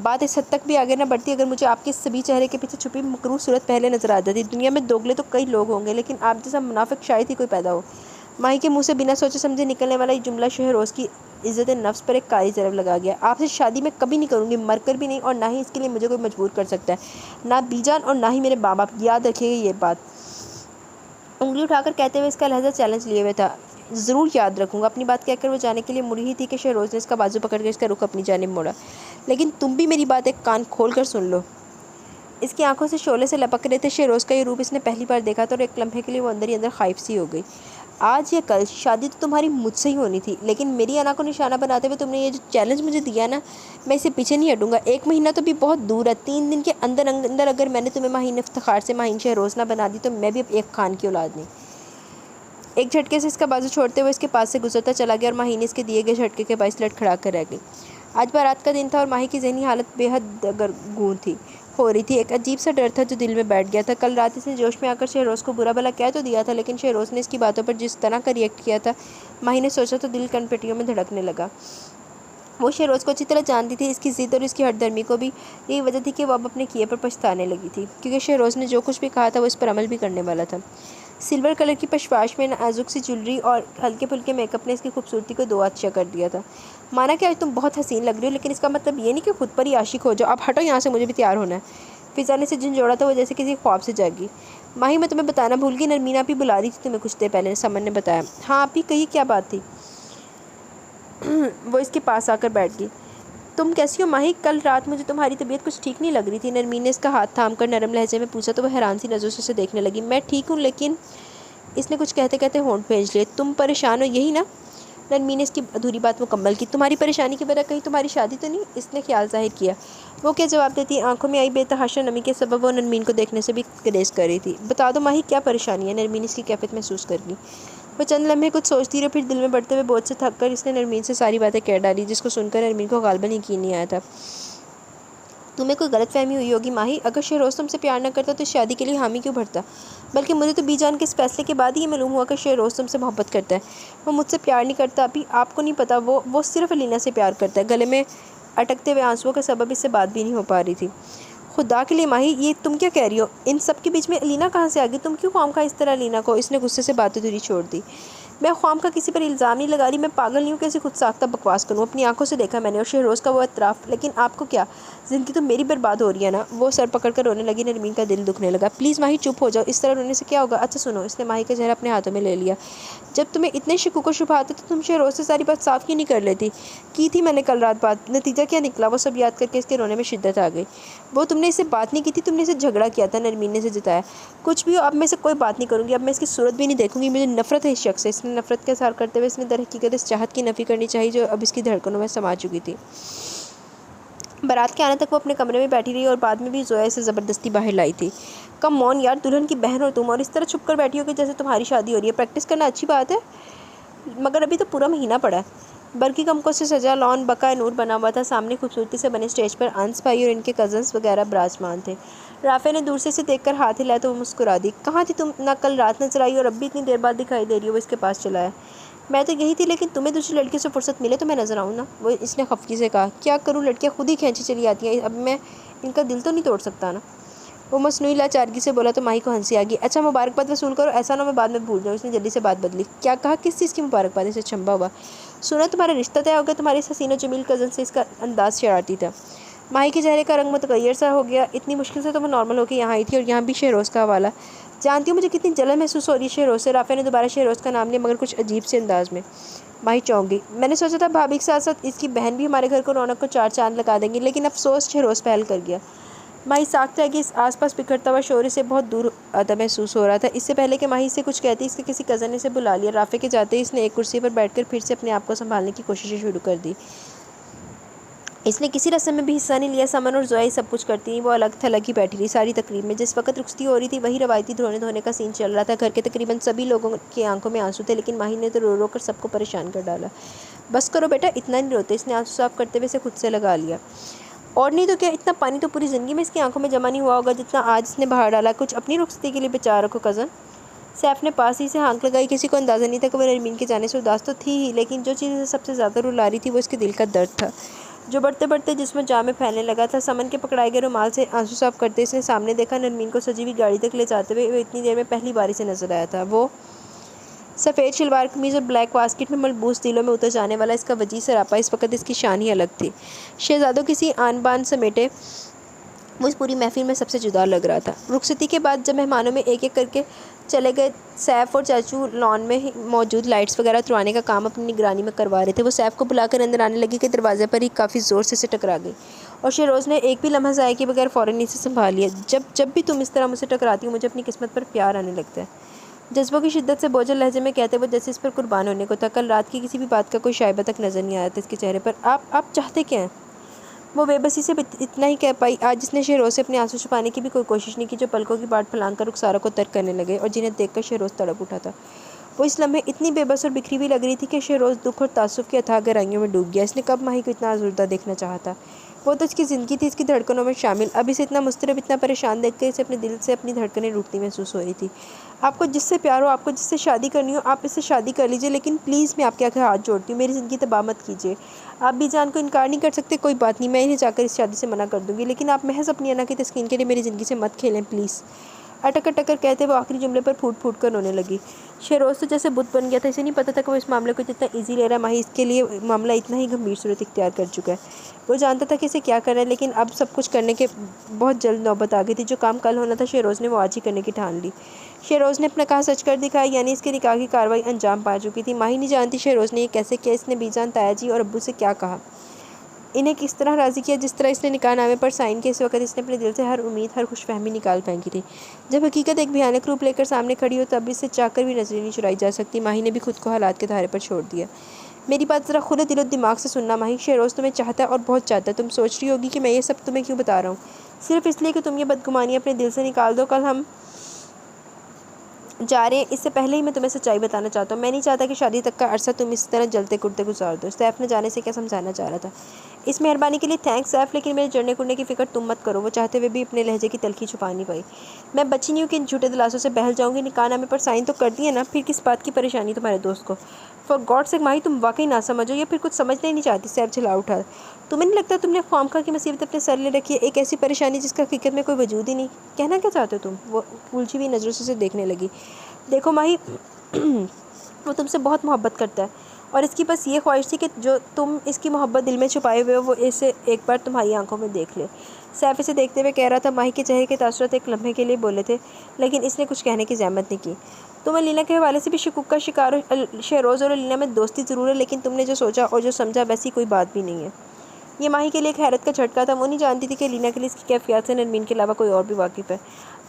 بات اس حد تک بھی آگے نہ بڑھتی اگر مجھے آپ کے سبھی چہرے کے پیچھے چھپی مکروہ صورت پہلے نظر آ جاتی۔ دنیا میں دوگلے تو کئی لوگ ہوں گے، لیکن آپ جیسا منافق شاید ہی کوئی پیدا ہو۔ ماہی کے منہ سے بنا سوچے سمجھے نکلنے والا یہ جملہ شہروز کی عزت نفس پر ایک کالی ضرب لگا گیا۔ آپ سے شادی میں کبھی نہیں کروں گی، مر کر بھی نہیں، اور نہ ہی اس کے لیے مجھے کوئی مجبور کر سکتا ہے، نہ بی جان اور نہ ہی میرے باپ۔ یاد رکھیے گا یہ بات۔ انگلی اٹھا کر کہتے ہوئے اس کا لہجہ چیلنج لیے ہوئے تھا۔ ضرور یاد رکھوں گا۔ اپنی بات کہہ کر وہ جانے کے لیے مڑی ہی تھی کہ شہروز نے اس کا بازو پکڑ کر اس کا رخ اپنی جانب موڑا۔ لیکن تم بھی میری بات ایک کان کھول کر سن لو۔ اس کی آنکھوں سے شعلے سے لپک رہے تھے شہروز کا یہ روپ اس نے پہلی بار دیکھا تھا، اور ایک لمحے کے لیے وہ اندر ہی اندر خائف سی ہو گئی۔ آج یا کل شادی تو تمہاری مجھ سے ہی ہونی تھی، لیکن میری انا کو نشانہ بناتے ہوئے تم نے یہ جو چیلنج مجھے دیا نا، میں اسے پیچھے نہیں ہٹوں گا۔ 1 مہینہ تو بھی بہت دور ہے، 3 دن کے اندر اندر اگر میں نے تمہیں ماہین افتخار سے ماہین شہروز نہ بنا دی تو میں بھی اب ایک خان کی اولاد نہیں۔ ایک جھٹکے سے اس کا بازو چھوڑتے ہوئے اس کے پاس سے گزرتا چلا گیا، اور ماہی اس کے دیے گئے جھٹکے کے باعث لڑکھڑا کر رہ گئی۔ آج بارات کا دن تھا اور ماہی کی ذہنی حالت بے حد دگرگوں ہو رہی تھی۔ ایک عجیب سا ڈر تھا جو دل میں بیٹھ گیا تھا۔ کل رات اس نے جوش میں آ کر شہروز کو برا بھلا کہہ تو دیا تھا، لیکن شہروز نے اس کی باتوں پر جس طرح کا ریئیکٹ کیا تھا، ماہی نے سوچا تو دل کن پٹیوں میں دھڑکنے لگا۔ وہ شہروز کو اچھی طرح جانتی تھی، اس کی ضد اور اس کی ہٹ درمی کو بھی۔ یہی وجہ تھی کہ وہ اب اپنے کیے پر پچھتانے لگی تھی، کیونکہ شہروز نے جو کچھ بھی کہا تھا وہ اس پر عمل بھی کرنے والا تھا۔ سلور کلر کی پشپاش میں نازک سی جویلری اور ہلکے پھلکے میک اپ نے اس کی خوبصورتی کو 2 آچیا کر دیا تھا۔ مانا کہ آج تم بہت حسین لگ رہی ہو، لیکن اس کا مطلب یہ نہیں کہ خود پر ہی عاشق ہو جاؤ۔ اب ہٹو یہاں سے، مجھے بھی تیار ہونا ہے۔ فضا نے اسے جھنجھوڑا تھا، وہ جیسے کسی خواب سے جاگی۔ ماہی میں تمہیں بتانا بھول گئی، نرمین آپی بلا رہی تھی تمہیں کچھ دیر پہلے، سمن نے بتایا۔ ہاں آپی، کہیے کیا بات تھی؟ وہ اس کے پاس آ کر بیٹھ گئی۔ تم کیسی ہو ماہی؟ کل رات مجھے تمہاری طبیعت کچھ ٹھیک نہیں لگ رہی تھی، نرمین نے اس کا ہاتھ تھام کر نرم لہجے میں پوچھا تو وہ حیران سی نظروں سے اسے دیکھنے لگی۔ میں ٹھیک ہوں، لیکن اس نے کچھ کہتے کہتے ہونٹ بھیج لیے۔ تم پریشان ہو یہی نا؟ نرمین نے اس کی ادھوری بات مکمل کی۔ تمہاری پریشانی کی وجہ کہیں تمہاری شادی تو نہیں؟ اس نے خیال ظاہر کیا۔ وہ کیا جواب دیتی؟ آنکھوں میں آئی بے تحاشا نمی کے سبب وہ نرمین کو دیکھنے سے بھی گریز کر رہی تھی۔ بتا دو ماہی، کیا پریشانی ہے؟ نرمین اس کی کیفیت محسوس کر گئی۔ وہ چند لمحے کچھ سوچتی رہی، پھر دل میں بڑھتے ہوئے بوجھ سے تھک کر اس نے نرمین سے ساری باتیں کہہ ڈالی، جس کو سن کر نرمین کو غالباً یقین نہیں آیا تھا۔ تمہیں کوئی غلط فہمی ہوئی ہوگی ماہی، اگر شہروز تم سے پیار نہ کرتا تو اس شادی کے لیے حامی کیوں بھرتا؟ بلکہ مجھے تو بی جان کے اس فیصلے کے بعد ہی یہ معلوم ہوا کہ شہروز تم سے محبت کرتا ہے۔ وہ مجھ سے پیار نہیں کرتا ابھی، آپ کو نہیں پتا، وہ صرف الینا سے پیار کرتا ہے۔ گلے میں اٹکتے ہوئے آنسوؤں کے سبب اس سے بات بھی نہیں ہو پا رہی تھی۔ خدا کے لیے ماہی، یہ تم کیا کہہ رہی ہو؟ ان سب کے بیچ میں الینا کہاں سے آ گئی؟ تم کیوں خواہ اس طرح الینا کو؟ اس نے غصے سے باتیں دھری چھوڑ دی۔ میں خواہ کسی پر الزام نہیں لگا رہی، میں پاگل نہیں ہوں کہ ایسی خود ساختہ بکواس کروں۔ اپنی آنکھوں سے دیکھا میں نے، اور شہروز کا وہ اعتراف، لیکن آپ کو کیا؟ زندگی تو میری برباد ہو رہی ہے نا۔ وہ سر پکڑ کر رونے لگی۔ نرمین کا دل دکھنے لگا۔ پلیز ماہی چپ ہو جاؤ، اس طرح رونے سے کیا ہوگا؟ اچھا سنو، اس نے ماہی کا چہرہ اپنے ہاتھوں میں لے لیا۔ جب تمہیں اتنے شکوک و شبہات تھے تو تم شہروز سے ساری بات صاف کیوں نہیں کر لیتی؟ کی تھی میں نے کل رات بات، نتیجہ کیا نکلا؟ وہ سب یاد کر کے اس کے رونے میں شدت آ گئی۔ وہ تم نے اس سے بات نہیں کی تھی، تم نے اسے جھگڑا کیا تھا، نرمین نے اسے جتایا۔ کچھ بھی ہو، اب میں اسے کوئی بات نہیں کروں گی، اب میں اس کی صورت بھی نہیں دیکھوں گی، مجھے نفرت ہے اس شخص سے۔ اس نے نفرت کا اظہار کرتے ہوئے اس نے در حقیقت اس چاہت کی نفی کرنی چاہی جو اب اس کی دھڑکنوں میں سما چکی تھی۔ بارات کے آنے تک وہ اپنے کمرے میں بیٹھی رہی اور بعد میں بھی زویا اسے زبردستی باہر لائی تھی۔ کم آن یار، دلہن کی بہن ہو تم اور اس طرح چھپ کر بیٹھی ہو کہ جیسے تمہاری شادی ہو رہی ہے۔ پریکٹس کرنا اچھی بات ہے، مگر ابھی تو پورا مہینہ پڑا ہے۔ برقی کمکوں سے سجا لان بقا نور بنا ہوا تھا. سامنے خوبصورتی سے بنے اسٹیج پر انس بھائی اور ان کے کزنس وغیرہ براجمان تھے. رافع نے دور سے اسے دیکھ کر ہاتھ ہلایا تو وہ مسکرا دی. کہاں تھی تم؟ نہ کل رات نظر آئی اور اب بھی اتنی دیر بعد دکھائی دے رہی ہو. وہ اس کے پاس چلا ہے. میں تو یہی تھی لیکن تمہیں دوسری لڑکی سے فرصت ملے تو میں نظر آؤں نا. وہ اس نے خفگی سے کہا. کیا کروں، لڑکیاں خود ہی کھینچی چلی آتی ہیں، اب میں ان کا دل تو نہیں توڑ سکتا نا. وہ مصنوعی لاچارگی سے بولا تو ماہی کو ہنسی آ گئی. اچھا مبارکباد وصول کرو، ایسا نہ میں بعد میں بھول جاؤں. اس نے جلدی سے بات بدلی. کیا کہا؟ کس چیز کی مبارکباد؟ اسے چنبا ہوا. سنا تمہارا رشتہ طے ہو گیا. تمہاری اس حسین و جمیل کزن سے. اس کا انداز شرارتی تھا. ماہی کے چہرے کا رنگ متغیر سا ہو گیا. اتنی مشکل سے تو وہ نارمل ہو کے یہاں آئی تھی اور یہاں بھی شہروز کا حوالہ. جانتی ہوں مجھے کتنی جلن محسوس ہو رہی ہے شہروز سے. رافع نے دوبارہ شہروز کا نام لیا مگر کچھ عجیب سے انداز میں. ماہی چونک گئی. میں نے سوچا تھا بھابھی کے ساتھ ساتھ اس کی بہن بھی ہمارے گھر کو رونق کو چار چاند لگا دیں گی، لیکن افسوس شہروز پہل کر گیا. ماہی ساکھ ہے کہ اس آس پاس بکھرتا ہوا شور سے بہت دور آتا محسوس ہو رہا تھا. اس سے پہلے کہ ماہی سے کچھ کہتی اس کے کسی کزن نے اسے بلا لیا. رافع کے جاتے ہی اس نے ایک کرسی پر بیٹھ کر پھر سے اپنے آپ کو سنبھالنے کی کوششیں شروع کر دی. اس نے کسی رسم میں بھی حصہ نہیں لیا. سمن اور زوئی سب کچھ کرتی ہیں، وہ الگ تھلگ ہی بیٹھی رہی ساری تقریب میں. جس وقت رخصتی ہو رہی تھی وہی روایتی دھونے کا سین چل رہا تھا. گھر کے تقریباً سبھی لوگوں کی آنکھوں میں آنسو تھے، لیکن ماہی نے تو رو رو کر سب کو پریشان کر ڈالا. بس کرو بیٹا، اتنا نہیں روتے. اس نے آنسو صاف کرتے ہوئے اسے خود سے لگا لیا. اور نہیں تو کیا، اتنا پانی تو پوری زندگی میں اس کی آنکھوں میں جمع نہیں ہوا ہوگا جتنا آج اس نے بہا ڈالا. کچھ اپنی رخصتی کے لیے بچا رکھو کزن. سیف نے پاس ہی سے ہانک لگائی. کسی کو اندازہ نہیں تھا کہ وہ نرمین کے جانے سے اداس تو تھی ہی، لیکن جو چیز اسے سب سے زیادہ رلا رہی تھی وہ اس کے دل کا درد تھا جو بڑھتے بڑھتے جس میں جام میں پھیلنے لگا تھا. سمن کے پکڑائے گئے رومال سے آنسو صاف کرتے اس نے سامنے دیکھا نرمین کو سجی ہوئی گاڑی تک لے جاتے ہوئے. وہ اتنی دیر میں پہلی بار اسے نظر آیا تھا. وہ سفید شلوار قمیض اور بلیک واسکٹ میں ملبوس، دلوں میں اتر جانے والا اس کا وجیح سراپا. اس وقت اس کی شان ہی الگ تھی. شہزادوں کسی آن بان سمیٹے وہ اس پوری محفل میں سب سے جدا لگ رہا تھا. رخصتی کے بعد جب مہمانوں میں ایک ایک کر کے چلے گئے، سیف اور چاچو لان میں موجود لائٹس وغیرہ اتروانے کا کام اپنی نگرانی میں کروا رہے تھے. وہ سیف کو بلا کر اندر آنے لگی کہ دروازے پر ہی کافی زور سے ٹکرا گئی اور شہروز نے ایک بھی لمحہ ضائع کیے بغیر فوراً اسے سنبھال لیا. جب بھی تم اس طرح مجھ سے ٹکراتی ہو مجھے اپنی قسمت پر پیار آنے لگتا ہے. جذبوں کی شدت سے بوجھل لہجے میں کہتے وہ جیسے اس پر قربان ہونے کو تھا. کل رات کی کسی بھی بات کا کوئی شائبہ تک نظر نہیں آیا تھا اس کے چہرے پر. آپ چاہتے کیا ہیں؟ وہ بے بسی سے اتنا ہی کہہ پائی. آج اس نے شہروز سے اپنے آنسو چھپانے کی بھی کوئی کوشش نہیں کی جو پلکوں کی باڑ پھلانگ کر رخساروں کو ترک کرنے لگے اور جنہیں دیکھ کر شہروز تڑپ اٹھا تھا. وہ اس لمحے اتنی بے بس اور بکھری ہوئی لگ رہی تھی کہ شہروز دکھ اور تعصب کی اتھاہ گہرائیوں میں ڈوب گیا. اس نے کب ماہی کو اتنا آزردہ دیکھنا چاہا تھا. وہ تو اس کی زندگی تھی، اس کی دھڑکنوں میں شامل. اب اسے اتنا مضطرب، اتنا پریشان دیکھ کے اسے اپنے دل سے اپنی دھڑکنیں روٹتی محسوس ہو رہی تھی. آپ کو جس سے پیار ہو، آپ کو جس سے شادی کرنی ہو، آپ اس سے شادی کر لیجیے، لیکن پلیز میں آپ کے آگے ہاتھ جوڑتی ہوں میری زندگی تباہ مت کیجیے. آپ بھی جان کو انکار نہیں کر سکتے، کوئی بات نہیں، میں انہیں جا کر اس شادی سے منع کر دوں گی، لیکن آپ محض اپنی انا کی تسکین کے لیے میری زندگی سے مت کھیلیں پلیز. اٹک اٹک کر کہتے وہ آخری جملے پر پھوٹ پھوٹ کر رونے لگی. شہروز تو جیسے بت بن گیا تھا. اسے نہیں پتا تھا کہ وہ اس معاملے کو جتنا ایزی لے رہا ہے ماہی اس کے لیے معاملہ اتنا ہی گمبھیر صورت اختیار کر چکا ہے. وہ جانتا تھا کہ اسے کیا کرنا ہے، لیکن اب سب کچھ کرنے کے بہت جلد نوبت آ گئی تھی. جو کام کل ہونا تھا شہروز نے وہ آج ہی کرنے کی ٹھان لی. شہروز نے اپنا کہا سچ کر دکھایا، یعنی اس کے نکاح کی کارروائی انجام پا چکی تھی. ماہی نہیں جانتی شہروز نے یہ کیسے کیا. اس نے بی جان تایا جی اور ابو سے کیا کہا، انہیں کس طرح راضی کیا. جس طرح اس نے نکاح نامے پر سائن کیا، اس وقت اس نے اپنے دل سے ہر امید، ہر خوش فہمی نکال پھینکی تھی. جب حقیقت ایک بھیانک روپ لے کر سامنے کھڑی ہو تب اسے چاہ کر بھی نظریں نہیں چرائی جا سکتی. ماہی نے بھی خود کو حالات کے دھارے پر چھوڑ دیا. میری بات ذرا کھلے دل و دماغ سے سننا ماہی. شہروز تمہیں چاہتا ہے اور بہت چاہتا ہے. تم سوچ رہی ہوگی کہ میں یہ سب تمہیں کیوں بتا رہا ہوں، صرف اس لیے کہ تم یہ بدگمانیاں اپنے دل سے نکال دو. کل ہم جا رہے ہیں، اس سے پہلے ہی میں تمہیں سچائی بتانا چاہتا ہوں. میں نہیں چاہتا کہ شادی تک کا عرصہ تم اس طرح جلتے کڑتے گزار دو. سیف نے جانے سے کیا سمجھانا چاہ رہا تھا. اس مہربانی کے لیے تھینکس سیف، لیکن میرے جڑنے کڑنے کی فکر تم مت کرو. وہ چاہتے ہوئے بھی اپنے لہجے کی تلخی چھپا نہیں پائی. میں بچی نہیں ہوں کہ ان جھوٹے دلاسوں سے بہل جاؤں گی. نکاح نامے پر سائن تو کر دیے نا، پھر کس بات کی پریشانی تمہارے دوست کو. فار گاڈ سیک ماہی، تم واقعی نہ سمجھو یا پھر کچھ سمجھنا ہی نہیں چاہتی. سیف جھلا اٹھا. تمہیں نہیں لگتا تم نے خوامخواہ کی مصیبت اپنے سر لے رکھی ہے، ایک ایسی پریشانی جس کا حقیقت میں کوئی وجود ہی نہیں. کہنا کیا چاہتے ہو تم؟ وہ الجھی ہوئی نظروں سے اسے دیکھنے لگی. دیکھو ماہی، وہ تم سے بہت محبت کرتا ہے اور اس کی بس یہ خواہش تھی کہ جو تم اس کی محبت دل میں چھپائے ہوئے ہو وہ اسے ایک بار تمہاری آنکھوں میں دیکھ لے. سیف اسے دیکھتے ہوئے کہہ رہا تھا. ماہی کے چہرے کے تاثرات ایک لمحے کے لیے بولے تھے، لیکن اس نے کچھ کہنے کی زحمت نہیں کی. تم الینا کے حوالے سے بھی شکوک کا شکار ہو. شہروز اور الینا میں دوستی ضرور ہے، لیکن تم نے جو سوچا اور جو سمجھا ویسی کوئی بات بھی نہیں ہے. یہ ماہی کے لیے ایک حیرت کا جھٹکا تھا. وہ نہیں جانتی تھی کہ الینا کے لیے اس کی کیفیات سے نرمین کے علاوہ کوئی اور بھی واقف ہے.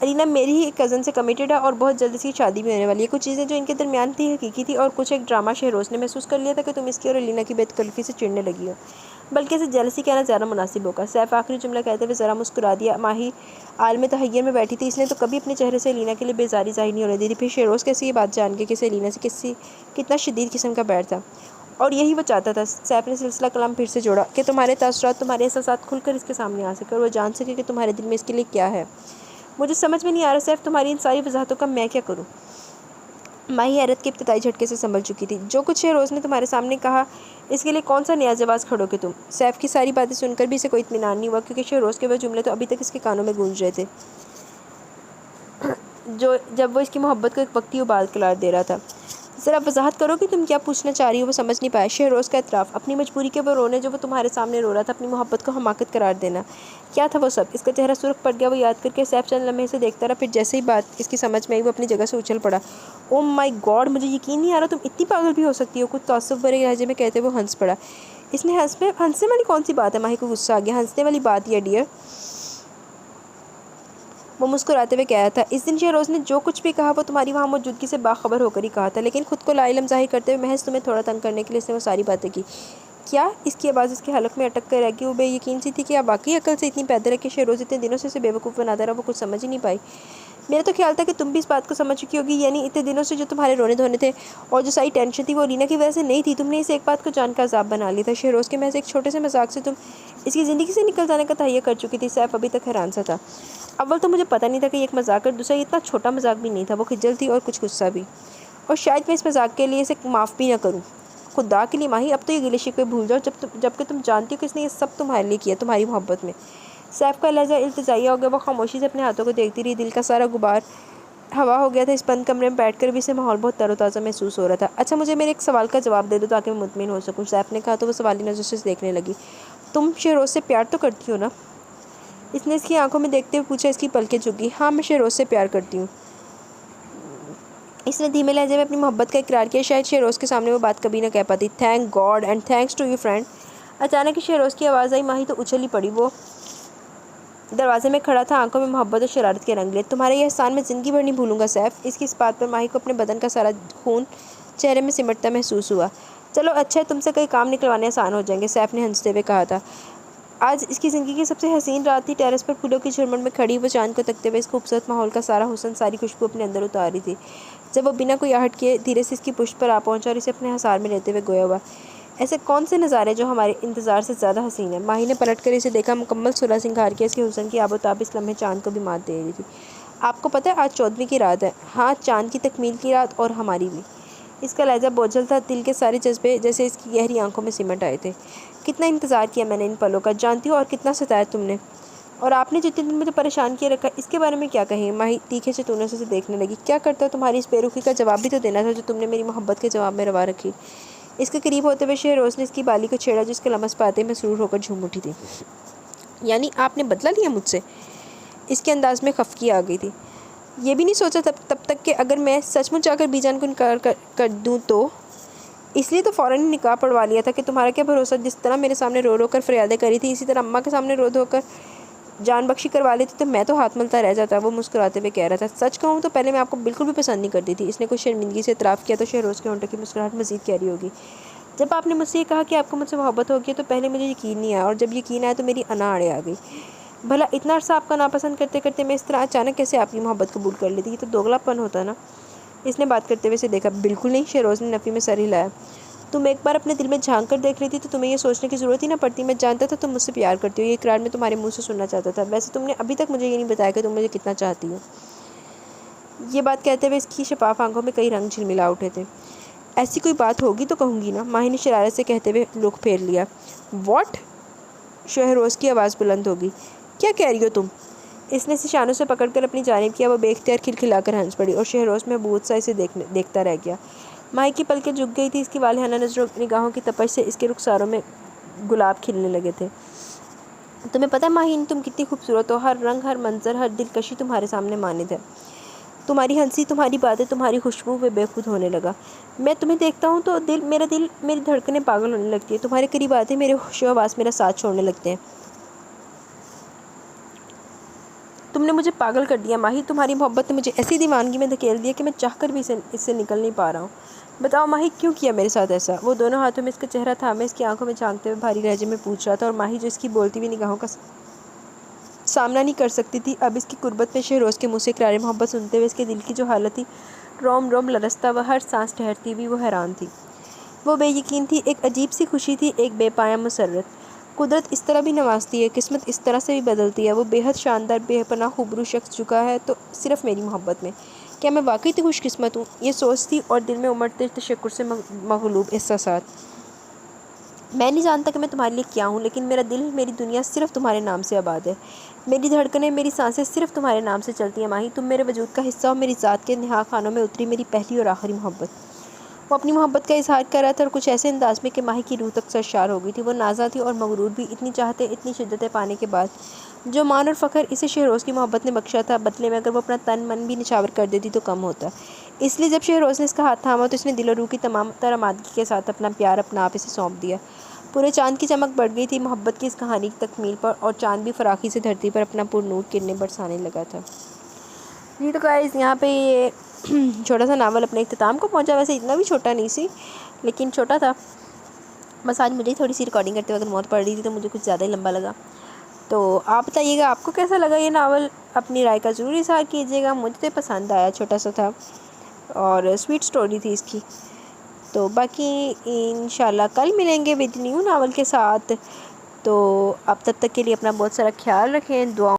الینا میری ہی کزن سے کمیٹڈ ہے اور بہت جلد اس کی شادی بھی ہونے والی ہے. کچھ چیزیں جو ان کے درمیان تھی حقیقی تھی اور کچھ ایک ڈرامہ. شہروز نے محسوس کر لیا تھا کہ تم اس کی اور الینا کی بے تکلفی سے چڑنے لگی ہو، بلکہ اسے جیلسی کہنا زیادہ مناسب ہوگا. سیف آخری جملہ کہتے ہوئے ذرا مسکرا دیا. ماہی عالم تحیر میں بیٹھی تھی. اس نے تو کبھی اپنے چہرے سے الینا کے لیے بیزاری ظاہر نہیں ہونے دی تھی. پھر شہروز کیسے یہ بات جان کے کہ اسے الینا سے کتنا شدید قسم کا بیر تھا اور یہی وہ چاہتا تھا۔ سیف نے سلسلہ کلام پھر سے جوڑا کہ تمہارے تاثرات، تمہارے احساسات کھل کر اس کے سامنے آ سکے اور وہ جان سکے کہ تمہارے دل میں اس کے لیے کیا ہے۔ مجھے سمجھ میں نہیں آ رہا سیف، تمہاری ان ساری وضاحتوں کا میں کیا کروں؟ ماہی حیرت کے ابتدائی جھٹکے سے سنبھل چکی تھی۔ جو کچھ شہروز نے تمہارے سامنے کہا، اس کے لیے کون سا نیا جواز کھڑو گے تم؟ سیف کی ساری باتیں سن کر بھی اسے کوئی اطمینان نہیں ہوا، کیونکہ شہروز کے وہ جملے تو ابھی تک اس کے کانوں میں گونج رہے تھے جب وہ اس کی محبت کو ایک وقتی ابال قرار دے رہا تھا۔ ذرا وضاحت کرو کہ تم کیا پوچھنا چاہ رہی ہو؟ وہ سمجھ نہیں پایا۔ شہروز کا اعتراف، اپنی مجبوری کے وہ رونے جو وہ تمہارے سامنے رو رہا تھا، اپنی محبت کو حماقت قرار دینا، کیا تھا وہ سب؟ اس کا چہرہ سرخ پڑ گیا۔ وہ یاد کر کے سیف چند لمحے سے دیکھتا رہا، پھر جیسے ہی بات اس کی سمجھ میں آئی وہ اپنی جگہ سے اچھل پڑا۔ او مائی گاڈ، مجھے یقین نہیں آ رہا تم اتنی پاگل بھی ہو سکتی ہو، کچھ تعصب بھرے لہجے میں کہتے وہ ہنس پڑا۔ اس نے ہنسنے والی کون سی بات ہے؟ ماہی کو غصہ آ گیا۔ ہنسنے والی بات یہ ڈیئر، وہ مسکراتے ہوئے کہہ رہا تھا، اس دن شہروز نے جو کچھ بھی کہا وہ تمہاری وہاں موجودگی سے باخبر ہو کر ہی کہا تھا، لیکن خود کو لا علم ظاہر کرتے ہوئے محض تمہیں تھوڑا تنگ کرنے کے لیے اس نے وہ ساری باتیں کی۔ کیا؟ اس کی آواز اس کے حلق میں اٹک کر رہ گئی۔ وہ بے یقین سی تھی کہ اب واقعی عقل سے اتنی پیدل ہے کہ شہروز اتنے دنوں سے اسے بے وقوف بناتا رہا، وہ کچھ سمجھ ہی نہیں پائی۔ میرا تو خیال تھا کہ تم بھی اس بات کو سمجھ چکی ہوگی، یعنی اتنے دنوں سے جو تمہارے رونے دھونے تھے اور جو ساری ٹینشن تھی وہ رینا کی وجہ سے نہیں تھی، تم نے اسے ایک بات کو جان کا عذاب بنا لیا تھا۔ شہروز کے محض ایک چھوٹے سے مذاق سے تم اس کی زندگی سے نکل جانے کا تہیہ کر چکی تھی۔ سیف ابھی تک حیران سا تھا۔ اول تو مجھے پتہ نہیں تھا کہ یہ ایک مذاق ہے، دوسرا یہ اتنا چھوٹا مذاق بھی نہیں تھا، وہ خجل تھی اور کچھ غصہ بھی، اور شاید میں اس مذاق کے لیے اسے معاف بھی نہ کروں۔ خدا کے لیے ماہی، اب تو یہ گلے شکوے بھول جاؤ، جبکہ تم جانتی ہو کہ اس نے یہ سب تمہارے لیے کیا، تمہاری محبت میں۔ سیف کا لہجہ التجائیہ ہو گیا، وہ خاموشی سے اپنے ہاتھوں کو دیکھتی رہی۔ دل کا سارا غبار ہوا ہو گیا تھا۔ اس بند کمرے میں بیٹھ کر بھی اسے ماحول بہت تر و تازہ محسوس ہو رہا تھا۔ اچھا، مجھے میرے ایک سوال کا جواب دے دو تاکہ میں مطمئن ہو سکوں، سیف نے کہا تو وہ سوالی نظر سے دیکھنے لگی۔ تم شہروز سے پیار تو کرتی ہو نا؟ اس نے اس کی آنکھوں میں دیکھتے ہوئے پوچھا۔ اس کی پلکیں جھک گئیں۔ ہاں، میں شہروز سے پیار کرتی ہوں۔ اس نے دھیمے لہجے میں اپنی محبت کا اقرار کیا۔ شاید شہروز کے سامنے وہ بات کبھی نہ کہہ پاتی۔ Thank God and thanks to you friend. اچانک شہروز کی آواز آئی۔ ماہی تو اچھل ہی پڑی۔ وہ دروازے میں کھڑا تھا، آنکھوں میں محبت اور شرارت کے رنگ لے۔ تمہارے یہ احسان میں زندگی بھر نہیں بھولوں گا سیف۔ اس کی اس بات پر ماہی کو اپنے بدن کا سارا خون چہرے میں سمٹتا محسوس ہوا۔ چلو اچھا ہے، تم سے کئی کام نکلوانے آسان ہو جائیں گے، سیف نے ہنستے ہوئے کہا تھا۔ آج اس کی زندگی کی سب سے حسین رات تھی۔ ٹیرس پر پھولوں کی جھرمٹ میں کھڑی وہ چاند کو تکتے ہوئے اس خوبصورت ماحول کا سارا حسن، ساری خوشبو اپنے اندر اتار رہی تھی۔ جب وہ بنا کوئی آہٹ کیے دھیرے سے اس کی پشت پر آ پہنچا اور اسے اپنے حصار میں لیتے ہوئے گویا ہوا، ایسے کون سے نظارے جو ہمارے انتظار سے زیادہ حسین ہیں؟ ماہی نے پلٹ کر اسے دیکھا۔ مکمل صلح سنگھار کیا، اس کے حسن کی آب و تاب اس لمحے چاند کو بھی مات دے رہی تھی۔ آپ کو پتہ ہے آج 14ویں کی رات ہے؟ ہاں، چاند کی تکمیل کی رات، اور ہماری بھی۔ اس کا لہجہ بوجھل تھا، دل کے سارے جذبے جیسے اس کی گہری آنکھوں میں سمٹ آئے تھے۔ کتنا انتظار کیا میں نے ان پلوں کا، جانتی ہو، اور کتنا ستایا تم نے، اور آپ نے جتنے دن مجھے پریشان کیے رکھا، اس کے بارے میں کیا کہیں؟ ماہی تیکھے سے تونوں سے دیکھنے لگی۔ کیا کرتا ہو؟ تمہاری اس بے رخی کا جواب بھی تو دینا تھا جو تم نے میری محبت کے جواب میں روا رکھی۔ اس کے قریب ہوتے ہوئے شہروز نے اس کی بالی کو چھیڑا جو اس کے لمس پاتے ہی مسرور ہو کر جھوم اٹھی تھی۔ یعنی آپ نے بدلہ لیا مجھ سے؟ اس کے انداز میں خفگی آ گئی تھی۔ یہ بھی نہیں سوچا تب تک کہ اگر میں سچ مچ آ کر بی جان کو انکار کر دوں تو؟ اس لیے تو فوراً ہی نکاح پڑھوا لیا تھا کہ تمہارا کیا بھروسہ، جس طرح میرے سامنے رو رو کر فریادیں کری تھی اسی طرح اماں کے سامنے رو دھو کر جان بخشی کروا لیتی تو میں تو ہاتھ ملتا رہ جاتا۔ وہ مسکراتے ہوئے کہہ رہا تھا، سچ کہوں تو پہلے میں آپ کو بالکل بھی پسند نہیں کرتی تھی۔ اس نے کچھ شرمندگی سے اعتراف کیا تو شہروز کے ہونٹوں کی مسکراہٹ مزید گہری ہوگی۔ جب آپ نے مجھ سے یہ کہا کہ آپ کو مجھ سے محبت ہوگی تو پہلے مجھے یقین نہیں آیا، اور جب یقین آیا تو میری انا اڑے آ گئی۔ بھلا اتنا عرصہ آپ کا ناپسند کرتے کرتے میں اس طرح اچانک کیسے آپ کی محبت قبول کر لیتی؟ یہ تو دوگلا پن ہوتا نا۔ اس نے بات کرتے ہوئے اسے دیکھا۔ بالکل نہیں، شہروز نے نفی میں سر ہلایا۔ تم ایک بار اپنے دل میں جھانک کر دیکھ لیتی تو تمہیں یہ سوچنے کی ضرورت ہی نہ پڑتی۔ میں جانتا تھا تم مجھ سے پیار کرتی ہو، یہ اقرار میں تمہارے منہ سے سننا چاہتا تھا۔ ویسے تم نے ابھی تک مجھے یہ نہیں بتایا کہ تم مجھے کتنا چاہتی ہو۔ یہ بات کہتے ہوئے اس کی شفاف آنکھوں میں کئی رنگ جھلملا اٹھے تھے۔ ایسی کوئی بات ہوگی تو کہوں گی نا، ماہی نے شرارت سے کہتے ہوئے رخ پھیر لیا۔ واٹ؟ شہروز کی آواز بلند ہوگی۔ کیا کہہ رہی ہو تم؟ اس نے اسے شانوں سے پکڑ کر اپنی جانب کیا۔ وہ بے اختیار کھلکھلا کر ہنس پڑی اور شہروز محبوب سا اسے دیکھتا رہ گیا۔ ماہی کی پلکیں جھک گئی تھی۔ اس کی والہانہ نظروں نگاہوں کی تپش سے اس کے رخساروں میں گلاب کھلنے لگے تھے۔ تمہیں پتہ ہے ماہی، تم کتنی خوبصورت ہو، ہر رنگ، ہر منظر، ہر دلکشی تمہارے سامنے ماند ہے۔ تمہاری ہنسی، تمہاری باتیں، تمہاری خوشبو، وہ بے خود ہونے لگا۔ میں تمہیں دیکھتا ہوں تو میرا دل، میری دھڑکنیں پاگل ہونے لگتی ہیں۔ تمہارے قریب آتے میرے ہوش و حواس میرا ساتھ چھوڑنے لگتے ہیں۔ تم نے مجھے پاگل کر دیا ماہی، تمہاری محبت نے مجھے ایسی دیوانگی میں دھکیل دیا کہ میں چاہ کر بھی اس سے نکل نہیں پا رہا ہوں۔ بتاؤ ماہی، کیوں کیا میرے ساتھ ایسا؟ وہ دونوں ہاتھوں میں اس کا چہرہ تھامے اس کی آنکھوں میں جھانکتے ہوئے بھاری لہجے میں پوچھ رہا تھا، اور ماہی جو اس کی بولتی ہوئی نگاہوں کا سامنا نہیں کر سکتی تھی، اب اس کی قربت میں شہروز کے منہ سے اقرار محبت سنتے ہوئے اس کے دل کی جو حالت تھی، روم روم لرزتا ہوا، ہر سانس ٹھہرتی ہوئی، وہ حیران تھی۔ وہ بے یقین تھی، ایک عجیب سی خوشی تھی، ایک بے پایہ مسرت۔ قدرت اس طرح بھی نوازتی ہے، قسمت اس طرح سے بھی بدلتی ہے۔ وہ بے حد شاندار، بے پناہ خوبصورت شخص جھکا ہے تو صرف میری محبت میں۔ کیا میں واقعی اتنی خوش قسمت ہوں؟ یہ سوچتی اور دل میں امڑتے تشکر سے مغلوب احساسات۔ میں نہیں جانتا کہ میں تمہارے لیے کیا ہوں، لیکن میرا دل، میری دنیا صرف تمہارے نام سے آباد ہے۔ میری دھڑکنیں، میری سانسیں صرف تمہارے نام سے چلتی ہیں ماہی۔ تم میرے وجود کا حصہ ہو، میری ذات کے نہا خانوں میں اتری میری پہلی اور آخری محبت۔ وہ اپنی محبت کا اظہار کر رہا تھا اور کچھ ایسے انداز میں کہ ماہی کی روح تک سرشار ہو گئی تھی۔ وہ نازا تھی اور مغرور بھی، اتنی چاہتے، اتنی شدتیں پانے کے بعد۔ جو مان اور فخر اسے شہروز کی محبت نے بخشا تھا، بدلے میں اگر وہ اپنا تن من بھی نچھاور کر دیتی تو کم ہوتا۔ اس لیے جب شہروز نے اس کا ہاتھ تھاما تو اس نے دل و روح کی تمام تر آمادگی کے ساتھ اپنا پیار، اپنا آپ اسے سونپ دیا۔ پورے چاند کی چمک بڑھ گئی تھی محبت کی اس کہانی کی تکمیل پر، اور چاند بھی فراخی سے دھرتی پر اپنا پر نور کرنیں برسانے لگا تھا۔ جی تو گائز، یہاں پہ یہ چھوٹا سا ناول اپنے اختتام کو پہنچا۔ ویسے اتنا بھی چھوٹا نہیں سی، لیکن چھوٹا تھا۔ بس آج مجھے تھوڑی سی ریکارڈنگ کرتے وقت موت پڑ رہی تھی تو مجھے کچھ زیادہ ہی لمبا لگا۔ تو آپ بتائیے گا آپ کو کیسا لگا یہ ناول، اپنی رائے کا ضرور اظہار کیجیے گا۔ مجھے پسند آیا، چھوٹا سا تھا اور سویٹ سٹوری تھی اس کی۔ تو باقی انشاءاللہ کل ملیں گے ود نیو ناول کے ساتھ۔ تو آپ تب تک کے لیے اپنا بہت سارا خیال رکھیں، دعا